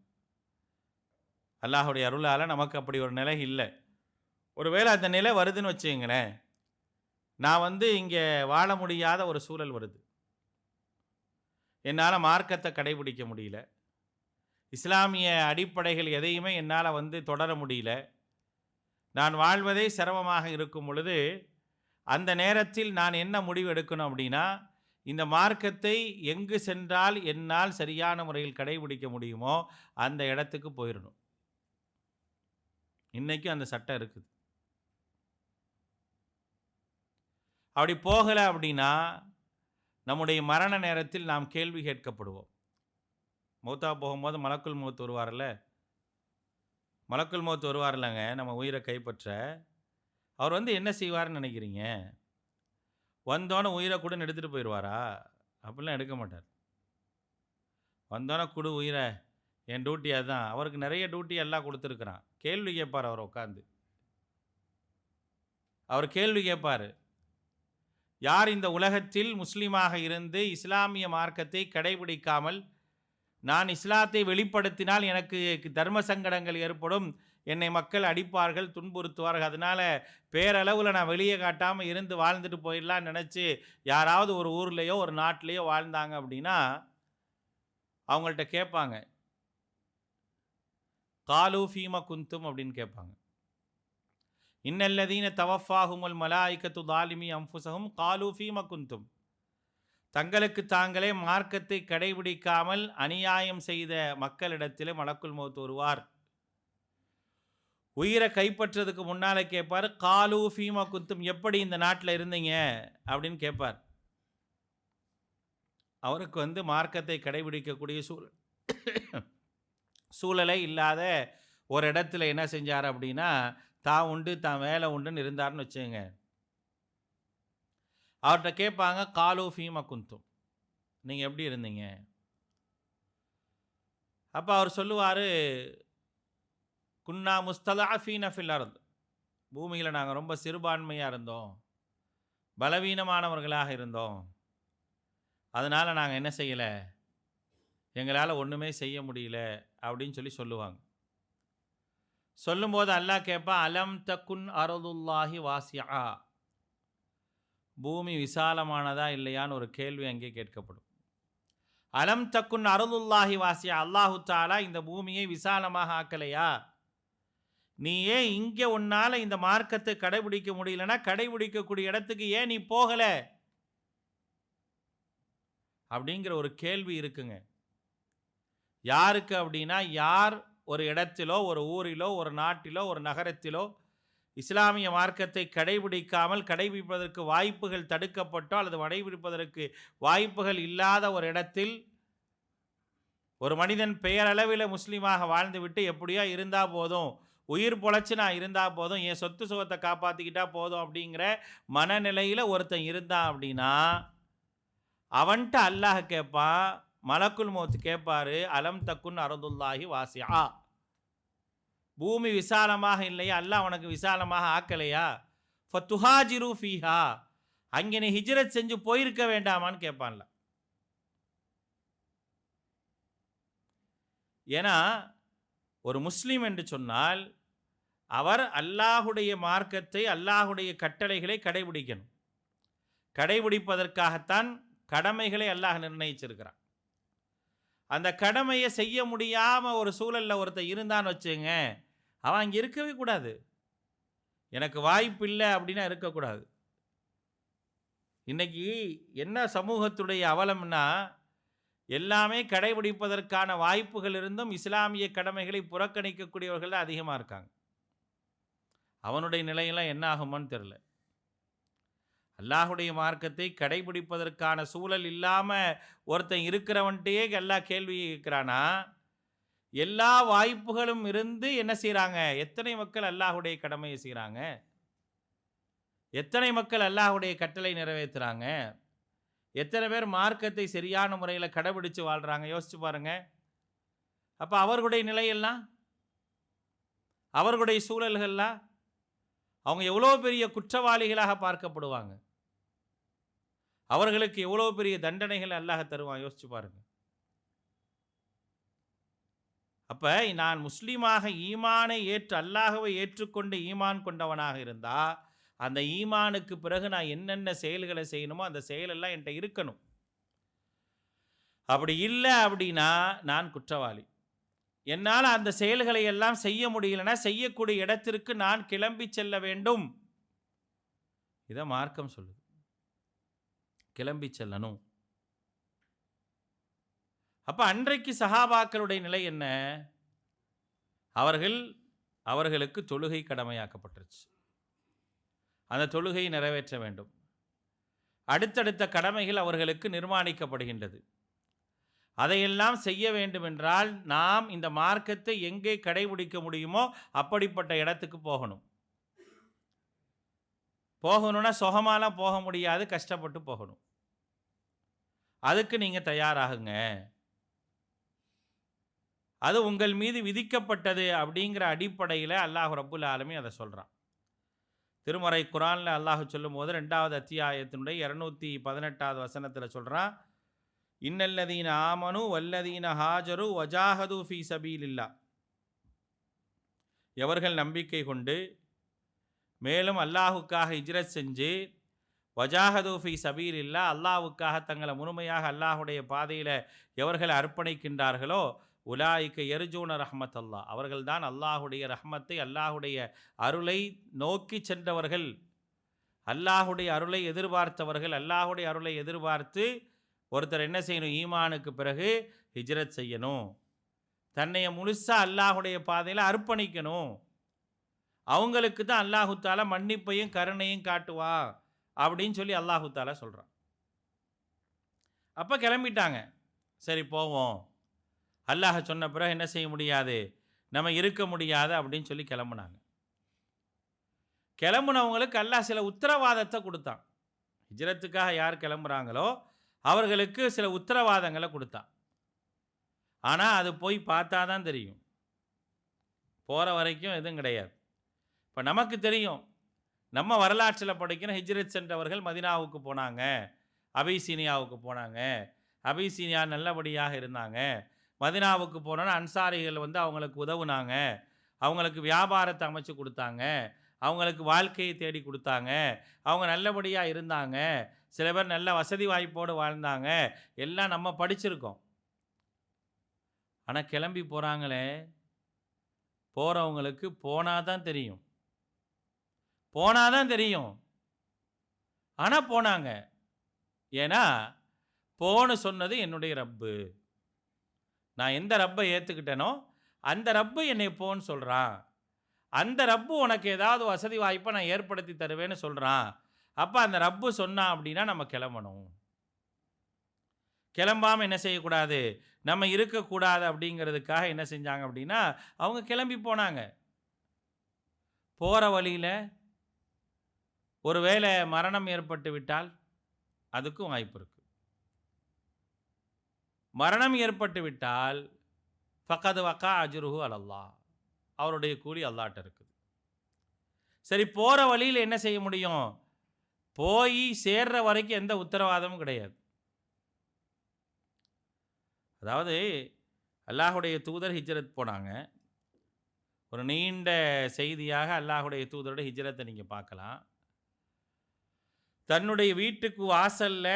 அல்லாஹுடைய அருளால் நமக்கு அப்படி ஒரு நிலை இல்லை. ஒருவேளை அந்த நிலை வருதுன்னு வச்சுங்களேன், நான் இங்கே வாழ முடியாத ஒரு சூழல் வருது, என்னால் மார்க்கத்தை கடைபிடிக்க முடியல, இஸ்லாமிய அடிப்படைகள் எதையுமே என்னால் தொடர முடியல, நான் வாழ்வதே சிரமமாக இருக்கும் பொழுது அந்த நேரத்தில் நான் என்ன முடிவு எடுக்கணும் அப்படின்னா இந்த மார்க்கத்தை எங்கு சென்றால் என்னால் சரியான முறையில் கடைபிடிக்க முடியுமோ அந்த இடத்துக்கு போயிடணும். இன்றைக்கும் அந்த சட்டம் இருக்குது. அப்படி போகலை அப்படின்னா நம்முடைய மரண நேரத்தில் நாம் கேள்வி கேட்கப்படுவோம். மௌத்தா போகும்போது மலக்குல் மௌத் வருவார்ல, மலக்குல் மௌத் வருவார்லங்க நம்ம உயிரை கைப்பற்ற. அவர் என்ன செய்வார்னு நினைக்கிறீங்க? வந்தோன்னே உயிரை கூட எடுத்துகிட்டு போயிடுவாரா? அப்படிலாம் எடுக்க மாட்டார். வந்தோன்னே கொடு உயிரை, என் டியூட்டி அதுதான். அவருக்கு நிறைய டியூட்டி எல்லாம் கொடுத்துருக்குறான். கேள்வி கேட்பார். அவர் உட்காந்து அவர் கேள்வி கேட்பார். யார் இந்த உலகத்தில் முஸ்லீமாக இருந்து இஸ்லாமிய மார்க்கத்தை கடைபிடிக்காமல் நான் இஸ்லாத்தை வெளிப்படுத்தினால் எனக்கு தர்ம சங்கடங்கள் ஏற்படும், என்னை மக்கள் அடிப்பார்கள், துன்புறுத்துவார்கள், அதனால் பேரளவில் நான் வெளியே காட்டாமல் இருந்து வாழ்ந்துட்டு போயிடலான்னு நினச்சி யாராவது ஒரு ஊர்லேயோ ஒரு நாட்டிலையோ வாழ்ந்தாங்க அப்படின்னா அவங்கள்ட்ட கேட்பாங்க, காலு ஃபீம குந்தும் அப்படின்னு கேட்பாங்க. இன்னல்லதீன தவஃபாஹுமுல் மலாயிகத்து தாலிமி அன்ஃபுஸஹும் காலு ஃபீம குந்தும். தங்களுக்கு தாங்களே மார்க்கத்தை கடைபிடிக்காமல் அநியாயம் செய்த மக்களிடத்தில் மலக்குல் மௌத் வருவார். உயிரை கைப்பற்றதுக்கு முன்னால் கேட்பார், காலு ஃபீம குந்தும், எப்படி இந்த நாட்டில் இருந்தீங்க அப்படின்னு கேட்பார். அவருக்கு மார்க்கத்தை கடைபிடிக்கக்கூடிய சூழலை இல்லாத ஒரு இடத்துல என்ன செஞ்சார் அப்படின்னா தான் உண்டு தான் வேலை உண்டுன்னு இருந்தார்னு வச்சுங்க. அவர்கிட்ட கேட்பாங்க, காலு ஃபீம குந்தும், நீங்கள் எப்படி இருந்தீங்க? அப்போ அவர் சொல்லுவார், குன்னா முஸ்தலாஃபீன ஃபில் அர்த், பூமியில் நாங்கள் ரொம்ப சிறுபான்மையாக இருந்தோம், பலவீனமானவர்களாக இருந்தோம், அதனால் நாங்கள் என்ன செய்யலை, எங்களால் ஒன்றுமே செய்ய முடியல அப்படின்னு சொல்லுவாங்க. சொல்லும்போது அல்லாஹ் கேட்பான், அலம் தக்குன் அருதுல்லாஹி வாசியா, பூமி விசாலமானதா இல்லையான்னு ஒரு கேள்வி அங்கே கேட்கப்படும். அலம் தக்குன் அருதுல்லாஹி வாசியா, அல்லாஹு தாலா இந்த பூமியை விசாலமாக ஆக்கலையா? நீ ஏன் இங்கே உன்னால் இந்த மார்க்கத்தை கடைபிடிக்க முடியலன்னா கடைபிடிக்கக்கூடிய இடத்துக்கு ஏன் நீ போகல அப்படிங்கிற ஒரு கேள்வி இருக்குங்க. யாருக்கு அப்படின்னா, யார் ஒரு இடத்திலோ ஒரு ஊரிலோ ஒரு நாட்டிலோ ஒரு நகரத்திலோ இஸ்லாமிய மார்க்கத்தை கடைபிடிக்காமல் கடைபிடிப்பதற்கு வாய்ப்புகள் தடுக்கப்பட்டோ அல்லது கடைபிடிப்பதற்கு வாய்ப்புகள் இல்லாத ஒரு இடத்தில் ஒரு மனிதன் பெயரளவில் முஸ்லீமாக வாழ்ந்துவிட்டு எப்படியோ இருந்தால் போதும், உயிர் பொழைச்சி நான் இருந்தால் போதும், என் சொத்து சுகத்தை காப்பாற்றிக்கிட்டா போதும் அப்படிங்கிற மனநிலையில் ஒருத்தன் இருந்தான் அப்படின்னா அவன்கிட்ட அல்லாஹ் கேட்பான், மலக்குல் மௌத் கேட்பாரு, அலம் தக்குன் அருதுல்லாஹி வாசியா, பூமி விசாலமாக இல்லையா, அல்லாஹ் உனக்கு விசாலமாக ஆக்கலையா, ஃபத்துஹாஜிரு ஃபீஹா, அங்கே நீ ஹிஜ்ரத் செஞ்சு போயிருக்க வேண்டாமான்னு கேட்பான்ல. ஏன்னா ஒரு முஸ்லீம் என்று சொன்னால் அவர் அல்லாஹுடைய மார்க்கத்தை அல்லாஹுடைய கட்டளைகளை கடைபிடிக்கணும். கடைபிடிப்பதற்காகத்தான் கடமைகளை அல்லாஹ் நிர்ணயிச்சிருக்கிறான். அந்த கடமையை செய்ய முடியாமல் ஒரு சூழலில் ஒருத்தர் இருந்தான்னு வச்சுங்க, அவன் அங்கே இருக்கவே கூடாது. எனக்கு வாய்ப்பு இல்லை அப்படின்னா இருக்கக்கூடாது. இன்றைக்கி என்ன சமூகத்துடைய அவலம்னா, எல்லாமே கடைபிடிப்பதற்கான வாய்ப்புகள் இருந்தும் இஸ்லாமிய கடமைகளை புறக்கணிக்கக்கூடியவர்கள் தான் அதிகமாக இருக்காங்க. அவனுடைய நிலையெல்லாம் என்ன ஆகுமான்னு தெரில. அல்லாஹுடைய மார்க்கத்தை கடைபிடிப்பதற்கான சூழல் இல்லாமல் ஒருத்தன் இருக்கிறவன்ட்டே எல்லாம் கேள்வி கேட்குறானா, எல்லா வாய்ப்புகளும் இருந்து என்ன செய்கிறாங்க? எத்தனை மக்கள் அல்லாஹுடைய கடமையை செய்கிறாங்க? எத்தனை மக்கள் அல்லாஹுடைய கட்டளை நிறைவேற்றுறாங்க? எத்தனை பேர் மார்க்கத்தை சரியான முறையில் கடைபிடித்து வாழ்கிறாங்க? யோசிச்சு பாருங்க. அப்போ அவர்களுடைய நிலையெல்லாம், அவர்களுடைய சூழல்கள்லாம், அவங்க எவ்வளோ பெரிய குற்றவாளிகளாக பார்க்கப்படுவாங்க. அவர்களுக்கு எவ்வளோ பெரிய தண்டனைகள் அல்லாஹ் தருவான். யோசிச்சு பாருங்க. அப்போ நான் முஸ்லீமாக ஈமானை அல்லாஹவை ஏற்றுக்கொண்டு ஈமான் கொண்டவனாக இருந்தால் அந்த ஈமானுக்கு பிறகு நான் என்னென்ன செயல்களை செய்யணுமோ அந்த செயலெல்லாம் என்கிட்ட இருக்கணும். அப்படி இல்லை அப்படின்னா நான் குற்றவாளி. என்னால் அந்த செயல்களை எல்லாம் செய்ய முடியலன்னா செய்யக்கூடிய இடத்திற்கு நான் கிளம்பி செல்ல வேண்டும். இதை மார்க்கம் சொல்லுது. கிளம்பி செல்லணும். அப்போ அன்றைக்கு சஹாபாக்களுடைய நிலை என்ன? அவர்களுக்கு தொழுகை கடமையாக்கப்பட்டுருச்சு. அந்த தொழுகையை நிறைவேற்ற வேண்டும். அடுத்தடுத்த கடமைகள் அவர்களுக்கு நிர்மாணிக்கப்படுகின்றது. அதையெல்லாம் செய்ய வேண்டுமென்றால் நாம் இந்த மார்க்கத்தை எங்கே கடைபிடிக்க முடியுமோ அப்படிப்பட்ட இடத்துக்கு போகணும். போகணும்னா சுகமாலாம் போக முடியாது, கஷ்டப்பட்டு போகணும். அதுக்கு நீங்கள் தயாராகுங்க. அது உங்கள் மீது விதிக்கப்பட்டது அப்படிங்கிற அடிப்படையில் அல்லாஹ் ரப்புல் ஆலமீன் அதை சொல்கிறான். திருமறை குரானில் அல்லாஹ் சொல்லும் போது 2வது அத்தியாயத்தினுடைய 218வது வசனத்தில் சொல்கிறான், இன்னல்லதீன ஆமனு வல்லதீன ஹாஜரு வஜாஹது ஃபீ சபீலில்லாஹ், எவர்கள் நம்பிக்கை கொண்டு மேலும் அல்லாஹுக்காக ஹிஜ்ரத் செஞ்சு வஜாஹது ஃபீ சபீலில்லாஹ், அல்லாஹுக்காக தங்களை முழுமையாக அல்லாஹுடைய பாதையில் எவர்கள் அர்ப்பணிக்கின்றார்களோ உலாயிக்க எர்ஜூன ரஹ்மத் அல்லாஹ், அவர்கள்தான் அல்லாஹுடைய ரஹ்மத்தை அல்லாஹுடைய அருளை நோக்கி சென்றவர்கள், அல்லாஹுடைய அருளை எதிர்பார்த்தவர்கள். அல்லாஹுடைய அருளை எதிர்பார்த்து ஒருத்தர் என்ன செய்யணும்? ஈமானுக்கு பிறகு ஹிஜ்ரத் செய்யணும். தன்னைய முழுசாக அல்லாஹுடைய பாதையில் அர்ப்பணிக்கணும். அவங்களுக்கு தான் அல்லாஹு தாலா மன்னிப்பையும் கருணையும் காட்டுவா அப்படின்னு சொல்லி அல்லாஹு தாலா சொல்கிறான். அப்போ கிளம்பிட்டாங்க. சரி போவோம். அல்லாஹ் சொன்ன பிறகு என்ன செய்ய முடியாது, நம்ம இருக்க முடியாது அப்படின்னு சொல்லி கிளம்புனாங்க. கிளம்புனவங்களுக்கு அல்லாஹ் சில உத்தரவாதத்தை கொடுத்தான். ஹிஜ்ரத்துக்காக யார் கிளம்புறாங்களோ அவர்களுக்கு சில உத்தரவாதங்களை கொடுத்தான். ஆனால் அது போய் பார்த்தா தான் தெரியும். போகிற வரைக்கும் எதுவும் கிடையாது. இப்போ நமக்கு தெரியும், நம்ம வரலாற்றில் படிக்கிற ஹிஜ்ரத் சென்றவர்கள் மதினாவுக்கு போனாங்க, அபிசீனியாவுக்கு போனாங்க, அபிசீனியா நல்லபடியாக இருந்தாங்க. மதினாவுக்கு போனோன்னா அன்சாரிகள் அவங்களுக்கு உதவுனாங்க. அவங்களுக்கு வியாபாரத்தை அமைச்சு கொடுத்தாங்க, அவங்களுக்கு வாழ்க்கையை தேடி கொடுத்தாங்க, அவங்க நல்லபடியாக இருந்தாங்க, சில பேர் நல்ல வசதி வாய்ப்போடு வாழ்ந்தாங்க, எல்லாம் நம்ம படிச்சிருக்கோம். ஆனால் கிளம்பி போகிறாங்களே, போகிறவங்களுக்கு போனாதான் தெரியும், போனாதான் தெரியும். ஆனால் போனாங்க. ஏன்னா போன்னு சொன்னது என்னுடைய ரப்பு. நான் எந்த ரப்பை ஏற்றுக்கிட்டேனோ அந்த ரப்பு என்னை போன்னு சொல்கிறான். அந்த ரப்பு உனக்கு ஏதாவது வசதி வாய்ப்பை நான் ஏற்படுத்தி தருவேன்னு சொல்கிறான். அப்போ அந்த ரப்பு சொன்னான் அப்படின்னா நம்ம கிளம்பணும். கிளம்பாமல் என்ன செய்யக்கூடாது, நம்ம இருக்கக்கூடாது. அப்படிங்கிறதுக்காக என்ன செஞ்சாங்க அப்படின்னா அவங்க கிளம்பி போனாங்க. போகிற வழியில் ஒருவேளை மரணம் ஏற்பட்டு விட்டால் அதுக்கும் வாய்ப்பு இருக்குது. மரணம் ஏற்பட்டு விட்டால் ஃபக்கது வக்கா அஜ்ருஹு அலல்லாஹ், அவருடைய கூலி அல்லாஹ்ட்ட இருக்குது. சரி, போகிற வழியில் என்ன செய்ய முடியும், போய் சேர்ற வரைக்கும் எந்த உத்தரவாதமும் கிடையாது. அதாவது அல்லாஹுடைய தூதர் ஹிஜ்ரத் போனாங்க. ஒரு நீண்ட செய்தியாக அல்லாஹுடைய தூதருடைய ஹிஜ்ரத்தை நீங்கள் பார்க்கலாம். தன்னுடைய வீட்டுக்கு வாசலில்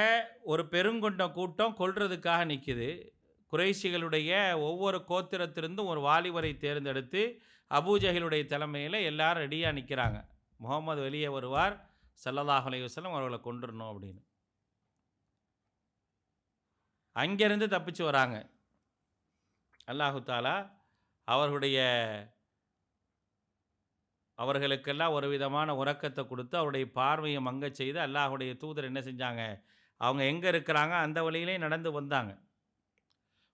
ஒரு பெருங்கொண்ட கூட்டம் கொல்றதுக்காக நிற்கிது. குறைஷிகளுடைய ஒவ்வொரு கோத்திரத்திலிருந்தும் ஒரு வாலிபரை தேர்ந்தெடுத்து அபூஜஹலுடைய தலைமையில் எல்லாரும் ரெடியாக நிற்கிறாங்க. முகமது வெளியே வருவார், ஸல்லல்லாஹு அலைஹி வஸல்லம் அவர்களை கொண்டுறணும் அப்படின்னு. அங்கேருந்து தப்பிச்சு வராங்க. அல்லாஹு தாலா அவர்களுக்கெல்லாம் ஒரு விதமான உறக்கத்தை கொடுத்து அவருடைய பார்வையை மங்க செய்து அல்லாஹுடைய தூதர் என்ன செஞ்சாங்க, அவங்க எங்கே இருக்கிறாங்க அந்த வழியிலே நடந்து வந்தாங்க.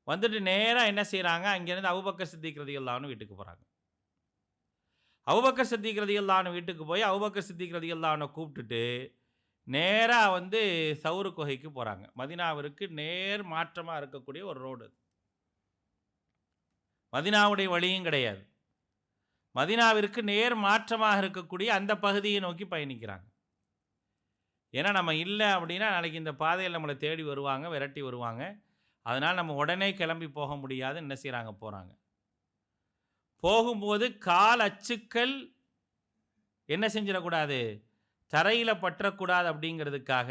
வந்துட்டு நேராக என்ன செய்கிறாங்க, அங்கேருந்து அபூபக்கர் சித்திக் ரலியல்லாஹு அன்ஹு வீட்டுக்கு போகிறாங்க. அபூபக்கர் சித்திக் ரலியல்லாஹு அன்ஹு வீட்டுக்கு போய் அபூபக்கர் சித்திக் ரலியல்லாஹு அன்ஹு கூப்பிட்டுட்டு நேராக சவுரு குகைக்கு போகிறாங்க. மதினாவிற்கு நேர் மாற்றமாக இருக்கக்கூடிய ஒரு ரோடு. மதினாவுடைய வழியும் கிடையாது, மதினாவிற்கு நேர் மாற்றமாக இருக்கக்கூடிய அந்த பகுதியை நோக்கி பயணிக்கிறாங்க. ஏன்னா நம்ம இல்லை அப்படின்னா நாளைக்கு இந்த பாதையில் நம்மளை தேடி வருவாங்க, விரட்டி வருவாங்க. அதனால் நம்ம உடனே கிளம்பி போக முடியாது. என்ன செய்கிறாங்க, போகிறாங்க. போகும்போது கால் அச்சுக்கள் என்ன செஞ்சிடக்கூடாது, தரையில் பற்றக்கூடாது அப்படிங்கிறதுக்காக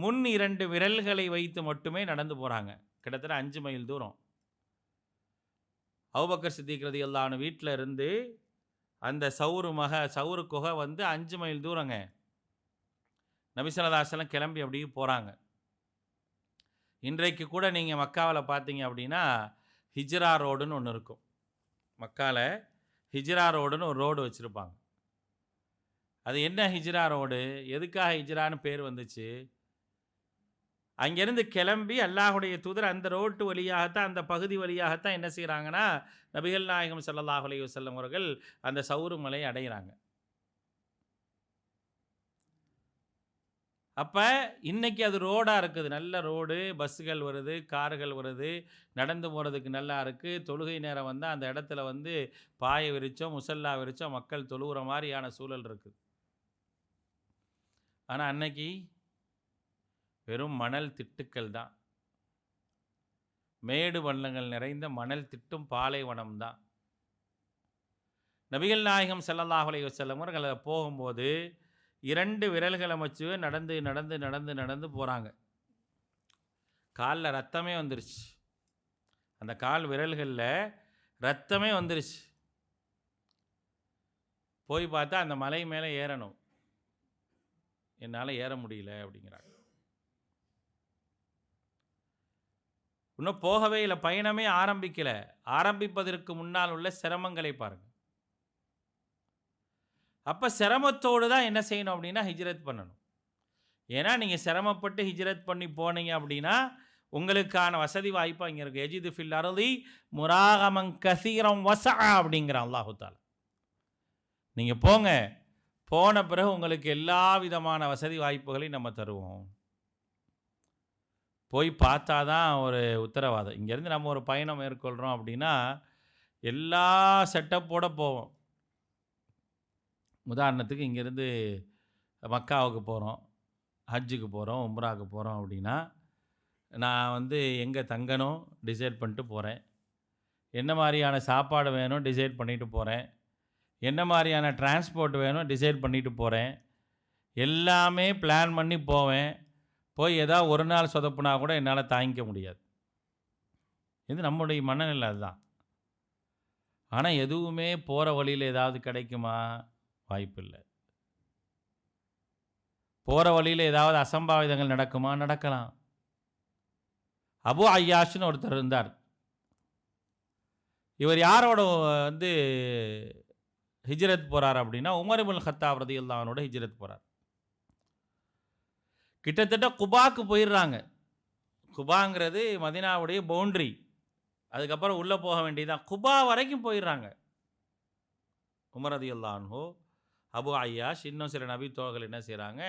முன் 2 விரல்களை வைத்து மட்டுமே நடந்து போகிறாங்க. கிட்டத்தட்ட 5 மைல் தூரம். அபூபக்கர் சித்திக் ரலியல்லாஹு அன்ஹு வீட்டில் இருந்து அந்த சவுரு குகை 5 மைல் தூரங்க. நபி ஸல்லல்லாஹு அலைஹி வஸல்லம் கிளம்பி அப்படியே போகிறாங்க. இன்றைக்கு கூட நீங்கள் மக்காவில் பார்த்தீங்க அப்படின்னா ஹிஜ்ரா ரோடுன்னு ஒன்று இருக்கும். மக்காவில் ஹிஜ்ரா ரோடுன்னு ஒரு ரோடு வச்சுருப்பாங்க. அது என்ன ஹிஜ்ரா ரோடு, எதுக்காக ஹிஜ்ரான்னு பேர் வந்துச்சு, அங்கேருந்து கிளம்பி அல்லாஹுடைய தூதர் அந்த ரோட்டு வழியாகத்தான், அந்த பகுதி வழியாகத்தான் என்ன செய்கிறாங்கன்னா நபிகள் நாயகம் ஸல்லல்லாஹு அலைஹி வஸல்லம் அவர்கள் அந்த சவுரு மலையை அடைகிறாங்க. அப்போ இன்றைக்கி அது ரோடாக இருக்குது, நல்ல ரோடு, பஸ்ஸுகள் வருது, கார்கள் வருது, நடந்து போகிறதுக்கு நல்லா இருக்குது. தொழுகை நேரம் வந்தால் அந்த இடத்துல பாயை விரிச்சோம், முசல்லா விரிச்சோம், மக்கள் தொழுகிற மாதிரியான சூழல் இருக்குது. ஆனால் அன்னைக்கு வெறும் மணல் திட்டுக்கள் தான், மேடு பள்ளங்கள் நிறைந்த மணல் திட்டும் பாலைவனம் தான். நபிகள் நாயகம் ஸல்லல்லாஹு அலைஹி வஸல்லம் அவர்கள் போகும்போது 2 விரல்களை வச்சு நடந்து நடந்து நடந்து நடந்து போகிறாங்க. காலில் ரத்தமே வந்துருச்சு, அந்த கால் விரல்களில் ரத்தமே வந்துருச்சு. போய் பார்த்தா அந்த மலை மேலே ஏறணும், என்னால் ஏற முடியல அப்படிங்கிறாங்க. இன்னும் போகவே இல்லை, பயணமே ஆரம்பிக்கலை. ஆரம்பிப்பதற்கு முன்னால் உள்ள சிரமங்களை பாருங்கள். அப்போ சிரமத்தோடு தான் என்ன செய்யணும் அப்படின்னா ஹிஜ்ரத் பண்ணணும். ஏன்னா நீங்கள் சிரமப்பட்டு ஹிஜ்ரத் பண்ணி போனீங்க அப்படின்னா உங்களுக்கான வசதி வாய்ப்பு இங்கே இருக்குது. எஜிது ஃபில் அர்தி முராகமன் கசீரம் வஸா அப்படிங்கிறான் அல்லாஹு தஆலா. நீங்கள் போங்க, போன பிறகு உங்களுக்கு எல்லா விதமான வசதி வாய்ப்புகளையும் நம்ம தருவோம். போய் பார்த்தா தான் ஒரு உத்தரவாதம். இங்கேருந்து நம்ம ஒரு பயணம் மேற்கொள்கிறோம் அப்படின்னா எல்லா செட்டப்போடு போவோம். உதாரணத்துக்கு இங்கேருந்து மக்காவுக்கு போகிறோம், ஹஜ்ஜுக்கு போகிறோம், உம்ராவுக்கு போகிறோம் அப்படின்னா நான் எங்கே தங்கணும் டிசைட் பண்ணிட்டு போகிறேன், என்ன மாதிரியான சாப்பாடு வேணும் டிசைட் பண்ணிட்டு போகிறேன், என்ன மாதிரியான டிரான்ஸ்போர்ட் வேணும் டிசைட் பண்ணிட்டு போகிறேன், எல்லாமே பிளான் பண்ணி போவேன். போய் ஏதாவது ஒரு நாள் சொதப்புனா கூட என்னால் தாங்கிக்க முடியாது. இது நம்முடைய மனநிலை அதுதான். ஆனால் எதுவுமே போகிற வழியில் ஏதாவது கிடைக்குமா? வாய்ப்பில்லை. போகிற வழியில் ஏதாவது அசம்பாவிதங்கள் நடக்குமா? நடக்கலாம். அபு ஐயாஷ்னு ஒருத்தர் இருந்தார். இவர் யாரோட வந்து ஹிஜ்ரத் போகிறார் அப்படின்னா, உமர் இப்னுல் கத்தாப் ரலியல்லாஹு அன்ஹுவோட ஹிஜ்ரத் போகிறார். கிட்டத்தட்ட குபாக்கு போயிடுறாங்க. குபாங்கிறது மதீனாவுடைய பவுண்ட்ரி. அதுக்கப்புறம் உள்ளே போக வேண்டியதான். குபா வரைக்கும் போயிடுறாங்க. உமர் ரலியல்லாஹு அன்ஹு, அபு ஐயாஷ், இன்னும் சில நபி தோழர்கள் என்ன செய்கிறாங்க,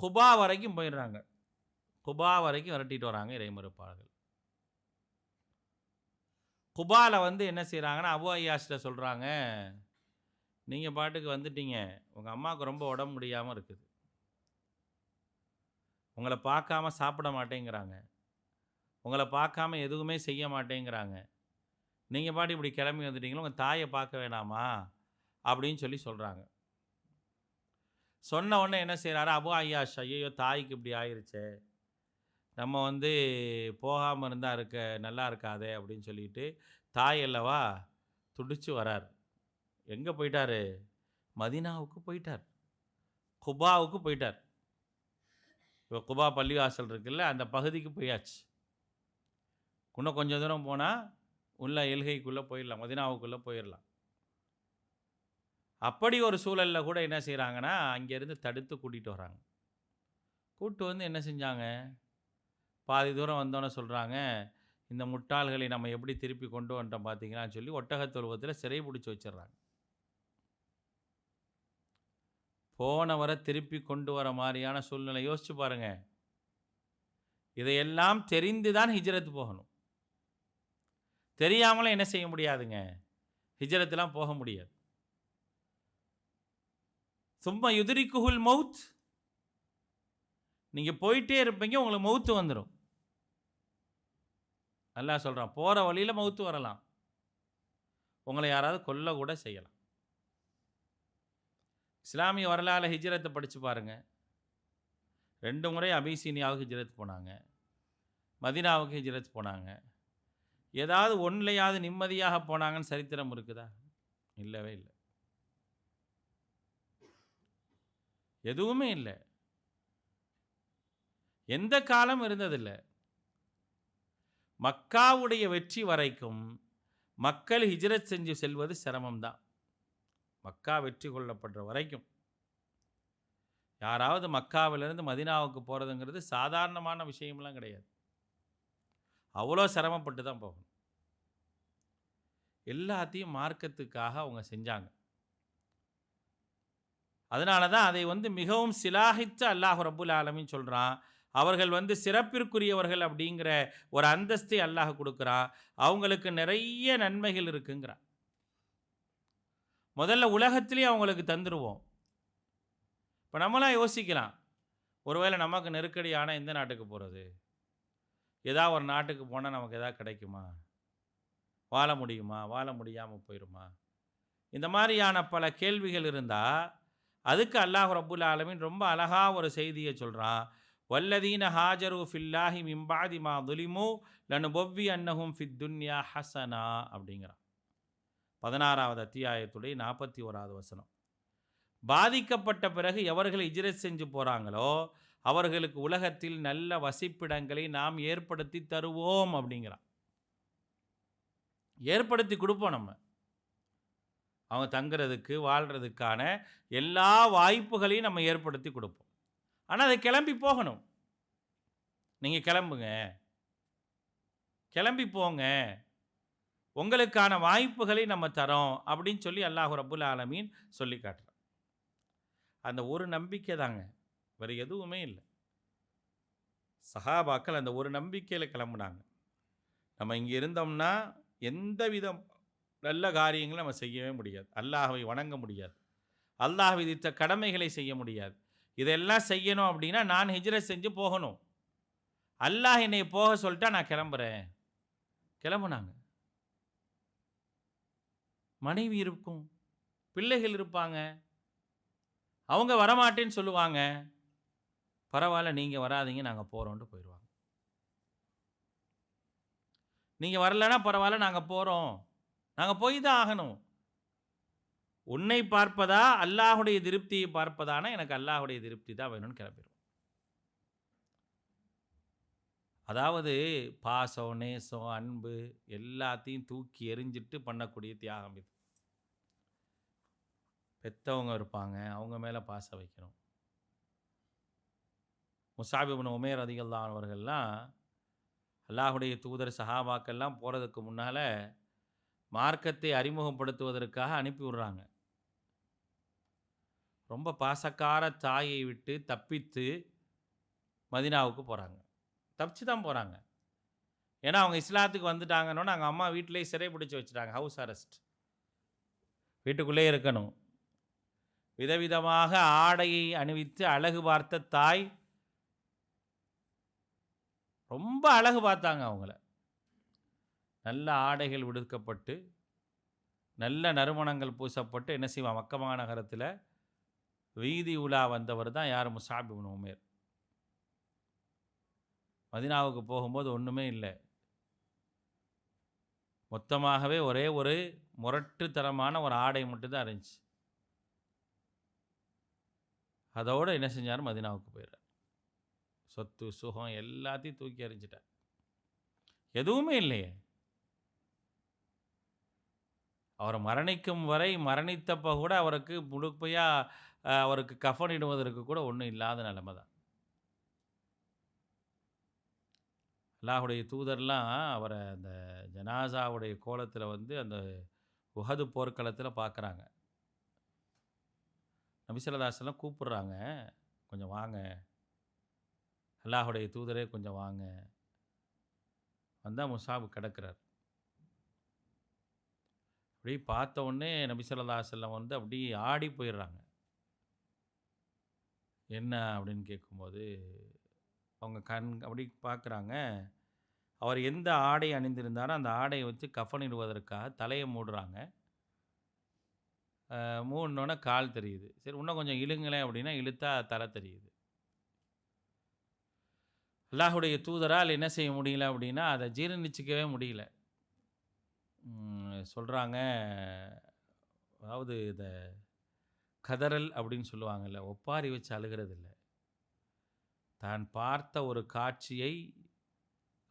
குபா வரைக்கும் போயிடுறாங்க. குபா வரைக்கும் விரட்டிட்டு வராங்க இறைமறுப்பாளர்கள். குபாவில் வந்து என்ன செய்கிறாங்கன்னா, அபு ஐயாஷ்ட சொல்கிறாங்க, நீங்கள் பாட்டுக்கு வந்துட்டீங்க, உங்கள் அம்மாவுக்கு ரொம்ப உடம்பு முடியாமல் இருக்குது, உங்களை பார்க்காம சாப்பிட மாட்டேங்கிறாங்க, உங்களை பார்க்காம எதுவுமே செய்ய மாட்டேங்கிறாங்க, நீங்கள் பாட்டு இப்படி கிளம்பி வந்துட்டீங்களோ, உங்கள் தாயை பார்க்க வேணாமா அப்படின்னு சொல்லி சொல்கிறாங்க. சொன்ன உடனே என்ன செய்கிறாரு அபு ஐயாஷ், ஐயோ தாய்க்கு இப்படி ஆயிடுச்சே, நம்ம வந்து போகாமல் இருந்தால் நல்லா இருக்காதே அப்படின்னு சொல்லிட்டு தாய் அல்லவா துடிச்சு வரார். எங்கே போயிட்டார்? மதீனாவுக்கு போயிட்டார், குபாவுக்கு போயிட்டார். இப்போ குபா பள்ளிவாசல் இருக்குல்ல, அந்த பகுதிக்கு போயாச்சு. இன்னும் கொஞ்சம் தூரம் போனால் உள்ள எல்கைக்குள்ளே போயிடலாம், மதீனாவுக்குள்ளே போயிடலாம். அப்படி ஒரு சூழலில் கூட என்ன செய்கிறாங்கன்னா, அங்கேருந்து தடுத்து கூட்டிகிட்டு வராங்க. கூப்பிட்டு வந்து என்ன செஞ்சாங்க, பாதி தூரம் வந்தோன்னே சொல்கிறாங்க, இந்த முட்டாள்களை நம்ம எப்படி திருப்பி கொண்டு வந்துட்டோம் பார்த்தீங்களான்னு சொல்லி ஒட்டகத்தொழுவத்தில் சிறை பிடிச்சி வச்சிடுறாங்க. போனவரை திருப்பி கொண்டு வர மாதிரியான சூழ்நிலை யோசிச்சு பாருங்க. இதையெல்லாம் தெரிந்து தான் ஹிஜ்ரத் போகணும். தெரியாமலும் என்ன செய்ய முடியாதுங்க, ஹிஜ்ரத்லாம் போக முடியாது. சும்மா யுதிரிக்குஹுல் மவுத், நீங்கள் போயிட்டே இருப்பீங்க, உங்களுக்கு மவுத்து வந்துடும். அல்லாஹ் சொல்கிறான், போகிற வழியில் மவுத்து வரலாம், உங்களை யாராவது கொல்ல கூட செய்யலாம். இஸ்லாமிய வரலாறு ஹிஜ்ரத்தை படித்து பாருங்கள். 2 முறை அபிசீனியாவுக்கு ஹிஜ்ரத் போனாங்க, மதீனாவுக்கு ஹிஜ்ரத் போனாங்க. ஏதாவது ஒன்றையாவது நிம்மதியாக போனாங்கன்னு சரித்திரம் இருக்குதா? இல்லவே இல்லை, எதுவுமே இல்லை. எந்த காலம் இருந்ததில்லை. மக்காவுடைய வெற்றி வரைக்கும் மக்கள் ஹிஜ்ரத் செஞ்சு செல்வது சிரமம்தான். மக்கா வெற்றி கொள்ளப்படுற வரைக்கும் யாராவது மக்காவிலிருந்து மதீனாவுக்கு போகிறதுங்கிறது சாதாரணமான விஷயம்லாம் கிடையாது. அவ்வளோ சிரமப்பட்டு தான் போகணும். எல்லாத்தையும் மார்க்கத்துக்காக அவங்க செஞ்சாங்க. அதனால தான் அதை வந்து மிகவும் சிலாகித்து அல்லாஹ் ரப்புல் ஆலமீன் சொல்கிறான், அவர்கள் வந்து சிறப்பிற்குரியவர்கள் அப்படிங்கிற ஒரு அந்தஸ்தை அல்லாஹ் கொடுக்குறான். அவங்களுக்கு நிறைய நன்மைகள் இருக்குங்கிறான். முதல்ல உலகத்திலேயே அவங்களுக்கு தந்துடுவோம். இப்போ நம்மளாம் யோசிக்கலாம், ஒருவேளை நமக்கு நெருக்கடியான எந்த நாட்டுக்கு போகிறது, ஏதாவது ஒரு நாட்டுக்கு போனால் நமக்கு எதாவது கிடைக்குமா, வாழ முடியுமா, வாழ முடியாமல் போயிடுமா, இந்த மாதிரியான பல கேள்விகள் இருந்தால் அதுக்கு அல்லாஹ் ரப்புல் ஆலமீன் ரொம்ப அழகாக ஒரு செய்தியை சொல்கிறான். வல்லதீன ஹாஜரு ஃபில்லாஹி மிம்பாதி மா துலிமு லனுபவ்வி அன்னஹும் ஃபித் துன்யா ஹசனா அப்படிங்கிறான். 16வது அத்தியாயத்துடைய 41வது வசனம். பாதிக்கப்பட்ட பிறகு எவர்கள் ஹிஜ்ரத் செஞ்சு போகிறாங்களோ அவர்களுக்கு உலகத்தில் நல்ல வசிப்பிடங்களை நாம் ஏற்படுத்தி தருவோம் அப்படிங்கிறான். ஏற்படுத்தி கொடுப்போம். நம்ம அவங்க தங்குறதுக்கு வாழ்கிறதுக்கான எல்லா வாய்ப்புகளையும் நம்ம ஏற்படுத்தி கொடுப்போம். ஆனால் அதை கிளம்பி போகணும். நீங்கள் கிளம்புங்க, கிளம்பி போங்க, உங்களுக்கான வாய்ப்புகளை நம்ம தரோம் அப்படின்னு சொல்லி அல்லாஹ் ரப்புல் ஆலமீன் சொல்லி காட்டுறான். அந்த ஒரு நம்பிக்கை தாங்க, வேறு எதுவுமே இல்லை. சஹாபாக்கள் அந்த ஒரு நம்பிக்கையில் கிளம்புனாங்க. நம்ம இங்கே இருந்தோம்னா எந்த விதம் நல்ல காரியங்களும் நம்ம செய்யவே முடியாது, அல்லாஹ்வை வணங்க முடியாது, அல்லாஹ் விதித்த கடமைகளை செய்ய முடியாது. இதெல்லாம் செய்யணும் அப்படின்னா நான் ஹிஜ்ரத் செஞ்சு போகணும். அல்லாஹ் என்னை போக சொல்லிட்டா நான் கிளம்புறேன். கிளம்புனாங்க. மனைவி இருக்கும், பிள்ளைகள் இருப்பாங்க, அவங்க வரமாட்டேன்னு சொல்லுவாங்க. பரவாயில்ல, நீங்கள் வராதீங்க, நாங்கள் போகிறோன்ட்டு போயிடுவாங்க. நீங்கள் வரலைன்னா பரவாயில்ல, நாங்கள் போகிறோம், நாங்கள் போய் தான் ஆகணும். உன்னை பார்ப்பதா அல்லாஹுடைய திருப்தியை பார்ப்பதானா, எனக்கு அல்லாஹுடைய திருப்தி தான் வேணும்னு கிளம்பிடுவோம். அதாவது பாசம், நேசம், அன்பு எல்லாத்தையும் தூக்கி எறிஞ்சிட்டு பண்ணக்கூடிய தியாகம் இது. பெற்றவங்க இருப்பாங்க, அவங்க மேலே பாசம் வைக்கணும். முஸாப் இப்னு உமைர் ரலியல்லாஹு அன்ஹு அவர்கள்லாம் அல்லாஹுடைய தூதர் சஹாபாக்கள்லாம் போகிறதுக்கு முன்னால் மார்க்கத்தை அறிமுகப்படுத்துவதற்காக அனுப்பி விடுறாங்க. ரொம்ப பாசக்கார தாயை விட்டு தப்பித்து மதீனாவுக்கு போகிறாங்க. தப்பிச்சு தான் போகிறாங்க. ஏன்னா அவங்க இஸ்லாத்துக்கு வந்துட்டாங்கன்னு அவங்க அம்மா வீட்டிலேயே சிறை பிடிச்சி வச்சுட்டாங்க, ஹவுஸ் அரெஸ்ட். வீட்டுக்குள்ளே இருக்கணும். விதவிதமாக ஆடையை அணிவித்து அழகு பார்த்த தாய் ரொம்ப அழகு பார்த்தாங்க அவங்கள. நல்ல ஆடைகள் விடுக்கப்பட்டு நல்ல நறுமணங்கள் பூசப்பட்டு என்ன செய்வான், மக்கா மாநகரத்தில் வீதி உலா வந்தவர் தான் யார், முஸாப் இப்னு உமைர். மதீனாவுக்கு போகும்போது ஒன்றுமே இல்லை, மொத்தமாகவே ஒரே ஒரு முரட்டுத்தனமான ஒரு ஆடை மட்டும்தான் இருந்துச்சு. அதோடு என்ன செஞ்சார், மதீனாவுக்கு போயிடுறார். சொத்து சுகம் எல்லாத்தையும் தூக்கி எறிஞ்சிட்டார், எதுவுமே இல்லையே. அவரை மரணிக்கும் வரை, மரணித்தப்போ கூட அவருக்கு முழுப்பையாக அவருக்கு கஃன் இடுவதற்கு கூட ஒன்றும் இல்லாத நிலைமை தான். அல்லாஹுடைய தூதர்லாம் அவரை அந்த ஜனாசாவுடைய கோலத்தில் வந்து அந்த உஹது போர்க்களத்தில் பார்க்குறாங்க. நபி ஸல்லல்லாஹு அலைஹி வஸல்லம் கூப்பிட்றாங்க, கொஞ்சம் வாங்க, அல்லாஹுடைய தூதரே கொஞ்சம் வாங்க. வந்தால் முஸாப் கிடக்கிறார். அப்படி பார்த்த உடனே நபி ஸல்லல்லாஹு அலைஹி வஸல்லம் வந்து அப்படி ஆடி போயிடுறாங்க. என்ன அப்படின்னு கேட்கும்போது அவங்க அப்படி பார்க்குறாங்க. அவர் எந்த ஆடை அணிந்திருந்தாரோ அந்த ஆடையை வச்சு கஃன் இடுவதற்காக தலையை மூடுறாங்க. மூடினோன்னே கால் தெரியுது. சரி, இன்னும் கொஞ்சம் இழுங்களேன் அப்படின்னா இழுத்தா தலை தெரியுது. அல்லாஹுடைய தூதரால் என்ன செய்ய முடியல அப்படின்னா அதை ஜீரணிச்சிக்கவே முடியல. சொல்கிறாங்க, அதாவது இந்த கதறல் அப்படின்னு சொல்லுவாங்கள்ல, ஒப்பாரி வச்சு அழுகிறது இல்லை. தான் பார்த்த ஒரு காட்சியை,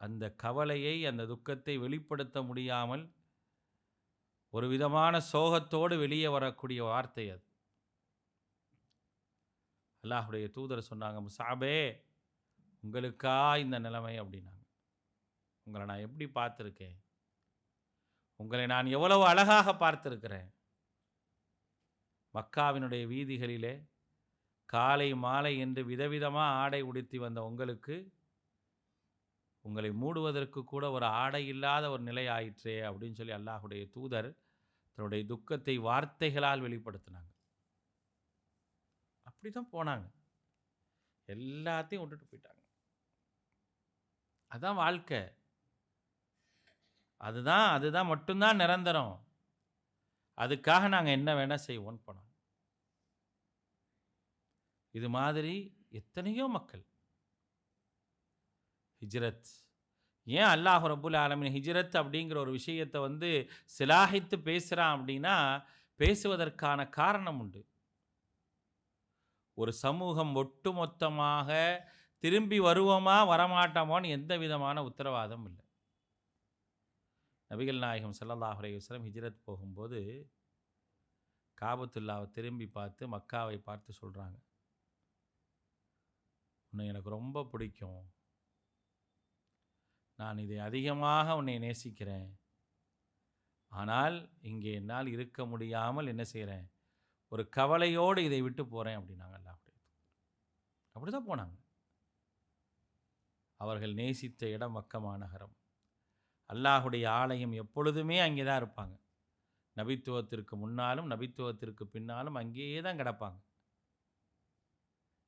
அந்த கவலையை, அந்த துக்கத்தை வெளிப்படுத்த முடியாமல் ஒரு விதமான சோகத்தோடு வெளியே வரக்கூடிய வார்த்தை அது. அல்லாஹுடைய தூதர் சொன்னாங்க, முஸாபே உங்களுக்கா இந்த நிலைமை அப்படின்னாங்க. உங்களை நான் எப்படி பார்த்துருக்கேன், உங்களை நான் எவ்வளவு அழகாக பார்த்துருக்கிறேன். மக்காவினுடைய வீதிகளிலே காலை மாலை என்று விதவிதமாக ஆடை உடுத்தி வந்த உங்களுக்கு உங்களை மூடுவதற்கு கூட ஒரு ஆடை இல்லாத ஒரு நிலை ஆயிற்றே அப்படின்னு சொல்லி அல்லாஹுடைய தூதர் தன்னுடைய துக்கத்தை வார்த்தைகளால் வெளிப்படுத்தினாங்க. அப்படி தான் போனாங்க, எல்லாத்தையும் விட்டுட்டு போயிட்டாங்க. அதுதான் வாழ்க்கை, அதுதான் மட்டும்தான் நிரந்தரம். அதுக்காக நாங்கள் என்ன வேணால் செய்வோன்னு போனோம். இது மாதிரி எத்தனையோ மக்கள் ஹிஜ்ரத். ஏன் அல்லாஹ் ரப்புல் ஆலமீன் ஹிஜ்ரத் அப்படிங்கிற ஒரு விஷயத்தை வந்து சிலாகித்து பேசுகிறான் அப்படின்னா, பேசுவதற்கான காரணம் உண்டு. ஒரு சமூகம் ஒட்டுமொத்தமாக திரும்பி வருவோமா வரமாட்டோமான்னு எந்த விதமான உத்தரவாதம் இல்லை. நபிகள் நாயகம் ஸல்லல்லாஹு அலைஹி வஸல்லம் ஹிஜ்ரத் போகும்போது காபத்துல்லாவை திரும்பி பார்த்து மக்காவை பார்த்து சொல்கிறாங்க, உன்னை எனக்கு ரொம்ப பிடிக்கும், நான் இதை அதிகமாக உன்னை நேசிக்கிறேன், ஆனால் இங்கே என்னால் இருக்க முடியாமல் என்ன செய்கிறேன், ஒரு கவலையோடு இதை விட்டு போகிறேன் அப்படின்னாங்க. அல்லாஹ்வுடைய அப்படி தான் போனாங்க. அவர்கள் நேசித்த இடம் மக்கா மாநகரம். அல்லாஹுடைய ஆலயம் எப்பொழுதுமே அங்கே தான் இருப்பாங்க. நபித்துவத்திற்கு முன்னாலும் நபித்துவத்திற்கு பின்னாலும் அங்கேயே தான் கிடப்பாங்க.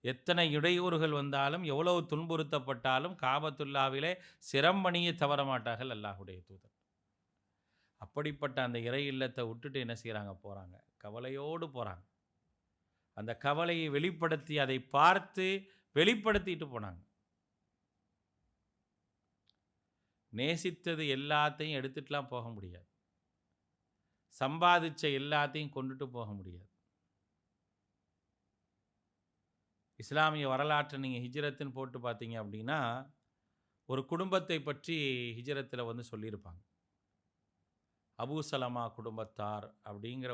எத்தனை இடையூறுகள் வந்தாலும், எவ்வளவு துன்புறுத்தப்பட்டாலும் காபத்துல்லாவிலே சிரம்பணியை தவற மாட்டார்கள் அல்லாஹுடைய தூதர். அப்படிப்பட்ட அந்த இறை இல்லத்தை விட்டுட்டு என்ன செய்கிறாங்க, போகிறாங்க. கவலையோடு போகிறாங்க. அந்த கவலையை வெளிப்படுத்தி அதை பார்த்து வெளிப்படுத்திட்டு போனாங்க. நேசித்தது எல்லாத்தையும் எடுத்துட்டுலாம் போக முடியாது. சம்பாதிச்ச எல்லாத்தையும் கொண்டுட்டு போக முடியாது. இஸ்லாமிய வரலாற்றை நீங்கள் ஹிஜ்ரத்துன்னு போட்டு பார்த்தீங்க அப்படின்னா ஒரு குடும்பத்தை பற்றி ஹிஜ்ரத்தில் வந்து சொல்லியிருப்பாங்க. அபூ சலமா குடும்பத்தார் அப்படிங்கிற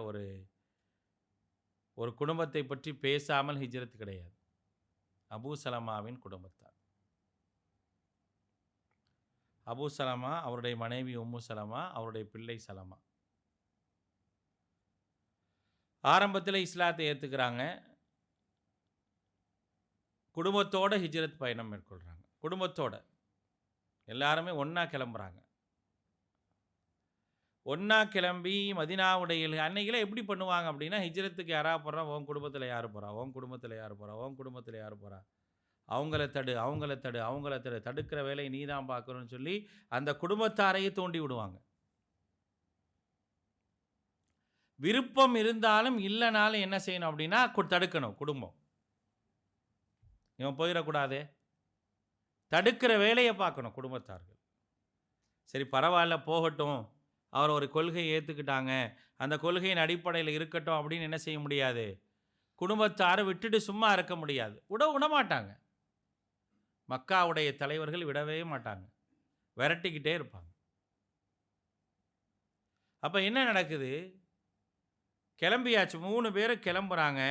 ஒரு குடும்பத்தை பற்றி பேசாமல் ஹிஜ்ரத் கிடையாது. அபூ சலமாவின் குடும்பத்தார். அபூ சலமா, அவருடைய மனைவி உம்மு சலமா, அவருடைய பிள்ளை சலமா. ஆரம்பத்தில் இஸ்லாத்தை ஏற்றுக்கிறாங்க. குடும்பத்தோட ஹிஜ்ரத் பயணம் மேற்கொள்கிறாங்க. குடும்பத்தோட எல்லாருமே ஒன்றா கிளம்புறாங்க. ஒன்றா கிளம்பி மதினாவுடைய அன்னைகளை எப்படி பண்ணுவாங்க அப்படின்னா, ஹிஜ்ரத்துக்கு யாராக போகிறா, உன் குடும்பத்தில் யார் போகிறா, உன் குடும்பத்தில் யார் போகிறா, உன் குடும்பத்தில் யார் போகிறா, அவங்கள தடு அவங்கள தடு அவங்கள தடு, தடுக்கிற வேலையை நீ தான் பார்க்கணும்னு சொல்லி அந்த குடும்பத்தாரையே தூண்டி விடுவாங்க. விருப்பம் இருந்தாலும் இல்லைனாலும் என்ன செய்யணும் அப்படின்னா தடுக்கணும். குடும்பம் இவன் போயிடக்கூடாது, தடுக்கிற வேலையை பார்க்கணும் குடும்பத்தார்கள். சரி பரவாயில்ல போகட்டும், அவர் ஒரு கொள்கையை ஏற்றுக்கிட்டாங்க, அந்த கொள்கையின் அடிப்படையில் இருக்கட்டும் அப்படின்னு என்ன செய்ய முடியாது, குடும்பத்தாரை விட்டுட்டு சும்மா இருக்க முடியாது. விடமாட்டாங்க. மக்காவுடைய தலைவர்கள் விடவே மாட்டாங்க, விரட்டிக்கிட்டே இருப்பாங்க. அப்போ என்ன நடக்குது, கிளம்பியாச்சு, 3 பேர் கிளம்புறாங்க.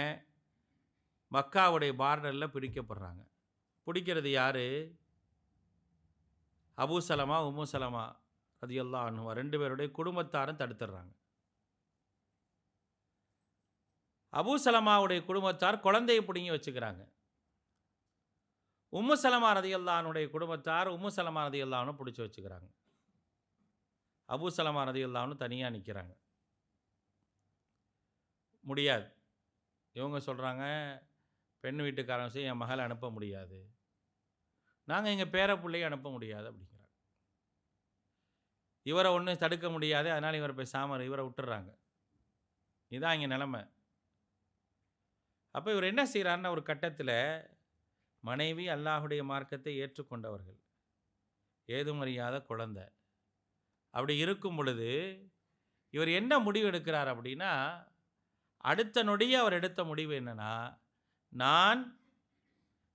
மக்காவுடைய பார்டரில் பிடிக்கப்படுறாங்க. பிடிக்கிறது யார்? அபூ சலமா, உம்மு சலமா ரலியல்லாஹு அன்ஹுமா 2 பேருடைய குடும்பத்தாரும் தடுத்துடுறாங்க. அபூ சலமாவுடைய குடும்பத்தார் குழந்தையை பிடுங்கி வச்சுக்கிறாங்க. உம்மு சலமா ரலியல்லாஹு அன்ஹுடைய குடும்பத்தார் உம்மு சலமா ரலியல்லாஹு அன்ஹு பிடிச்சி வச்சுக்கிறாங்க. அபூ சலமா ரலியல்லாஹு அன்ஹு தனியாக நிற்கிறாங்க. முடியாது. இவங்க சொல்கிறாங்க, பெண் வீட்டுக்காரங்க செய்ய என் மகளை அனுப்ப முடியாது, நாங்கள் எங்கள் பேர பிள்ளையை அனுப்ப முடியாது அப்படிங்கிறாங்க. இவரை ஒன்றும் தடுக்க முடியாது, அதனால் இவரை பேசாமல் இவரை விட்டுறாங்க. இதுதான் இங்கே நிலைமை. அப்போ இவர் என்ன செய்கிறாருன்னா, ஒரு கட்டத்தில் மனைவி அல்லாஹுடைய மார்க்கத்தை ஏற்றுக்கொண்டவர்கள், ஏதும் அறியாத குழந்தை, அப்படி இருக்கும் பொழுது இவர் என்ன முடிவு எடுக்கிறார் அப்படின்னா, அடுத்த நொடியே அவர் எடுத்த முடிவு என்னென்னா, நான்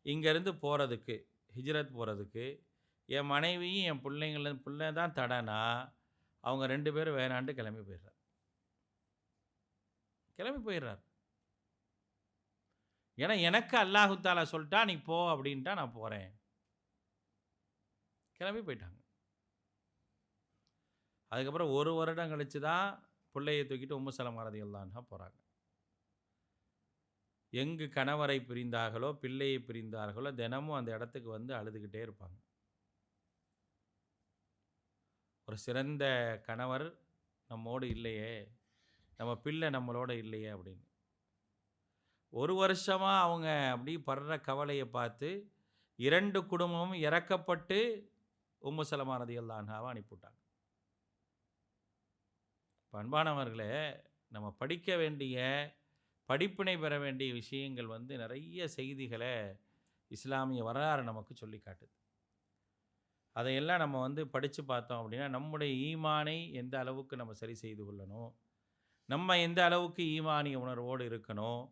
இங்கேருந்து போகிறதுக்கு, ஹிஜ்ரத் போகிறதுக்கு என் மனைவியும் என் பிள்ளை தான் தடனா, அவங்க 2 பேரும் வேணான்ட்டு கிளம்பி போயிடுறார். ஏன்னா எனக்கு அல்லாஹு தாலா சொல்லிட்டா நீ போ அப்படின்ட்டா நான் போகிறேன். கிளம்பி போயிட்டாங்க. அதுக்கப்புறம் 1 வருடம் கழித்து தான் பிள்ளையை தூக்கிட்டு உம்மு சலமா ரலியல்லாஹு அன்ஹா போகிறாங்க. எங்கு கணவரை பிரிந்தார்களோ, பிள்ளையை பிரிந்தார்களோ, தினமும் அந்த இடத்துக்கு வந்து அழுதுகிட்டே இருப்பாங்க. ஒரு சிறந்த கணவர் நம்மோடு இல்லையே, நம்ம பிள்ளை நம்மளோட இல்லையே அப்படின்னு 1 வருஷமாக அவங்க அப்படி படுற கவலையை பார்த்து 2 குடும்பமும் இறக்கப்பட்டு உம்மு சலமா ரலியல்லாஹு அன்ஹாவை அனுப்பிவிட்டாங்க. அன்பானவர்களே, நம்ம படிக்க வேண்டிய, படிப்பினை பெற வேண்டிய விஷயங்கள் வந்து நிறைய செய்திகளை இஸ்லாமிய வரலாறு நமக்கு சொல்லி காட்டுது. அதையெல்லாம் நம்ம வந்து படித்து பார்த்தோம் அப்படின்னா, நம்முடைய ஈமானை எந்த அளவுக்கு நம்ம சரி செய்து கொள்ளணும், நம்ம எந்த அளவுக்கு ஈமானிய உணர்வோடு இருக்கணும்,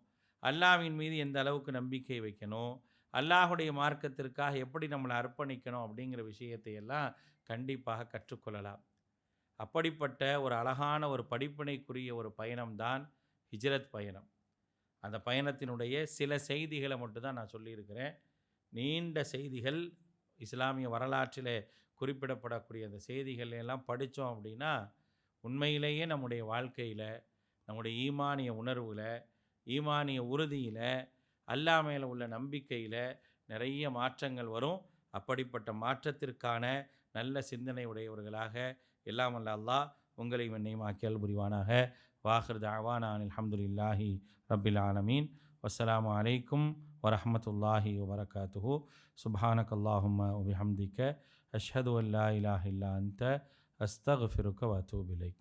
அல்லாஹ்வின் மீது எந்த அளவுக்கு நம்பிக்கை வைக்கணும், அல்லாஹுடைய மார்க்கத்திற்காக எப்படி நம்மளை அர்ப்பணிக்கணும் அப்படிங்கிற விஷயத்தை எல்லாம் கண்டிப்பாக கற்றுக்கொள்ளலாம். அப்படிப்பட்ட ஒரு அழகான ஒரு படிப்பினைக்குரிய ஒரு பயணம்தான் ஹிஜ்ரத் பயணம். அந்த பயணத்தினுடைய சில செய்திகளை மட்டும்தான் நான் சொல்லியிருக்கிறேன். நீண்ட செய்திகள், இஸ்லாமிய வரலாற்றில் குறிப்பிடப்படக்கூடிய அந்த செய்திகள் எல்லாம் படித்தோம் அப்படின்னா, உண்மையிலேயே நம்முடைய வாழ்க்கையில், நம்முடைய ஈமானிய உணர்வில், ஈமானிய உறுதியில், அல்லாஹ் மேலே உள்ள நம்பிக்கையில் நிறைய மாற்றங்கள் வரும். அப்படிப்பட்ட மாற்றத்திற்கான நல்ல சிந்தனை உடையவர்களாக எல்லாம் வல்ல அல்லாஹ் உங்களையும் என்னையும் ஆக்கியல் புரிவானாக. வாஹிர் தஅவானா அனில் ஹம்துலில்லாஹி ரப்பில் ஆலமீன். வஸ்ஸலாமு அலைக்கும் வரஹ்மத்துல்லாஹி வபரகாத்துஹு. சுப்ஹானக்கல்லாஹும்ம வபிஹம்திக அஷ்ஹது அன் லா இலாஹ இல்லா அன்த அஸ்தக்ஃபிருக வ அத்தூபு இலைக்.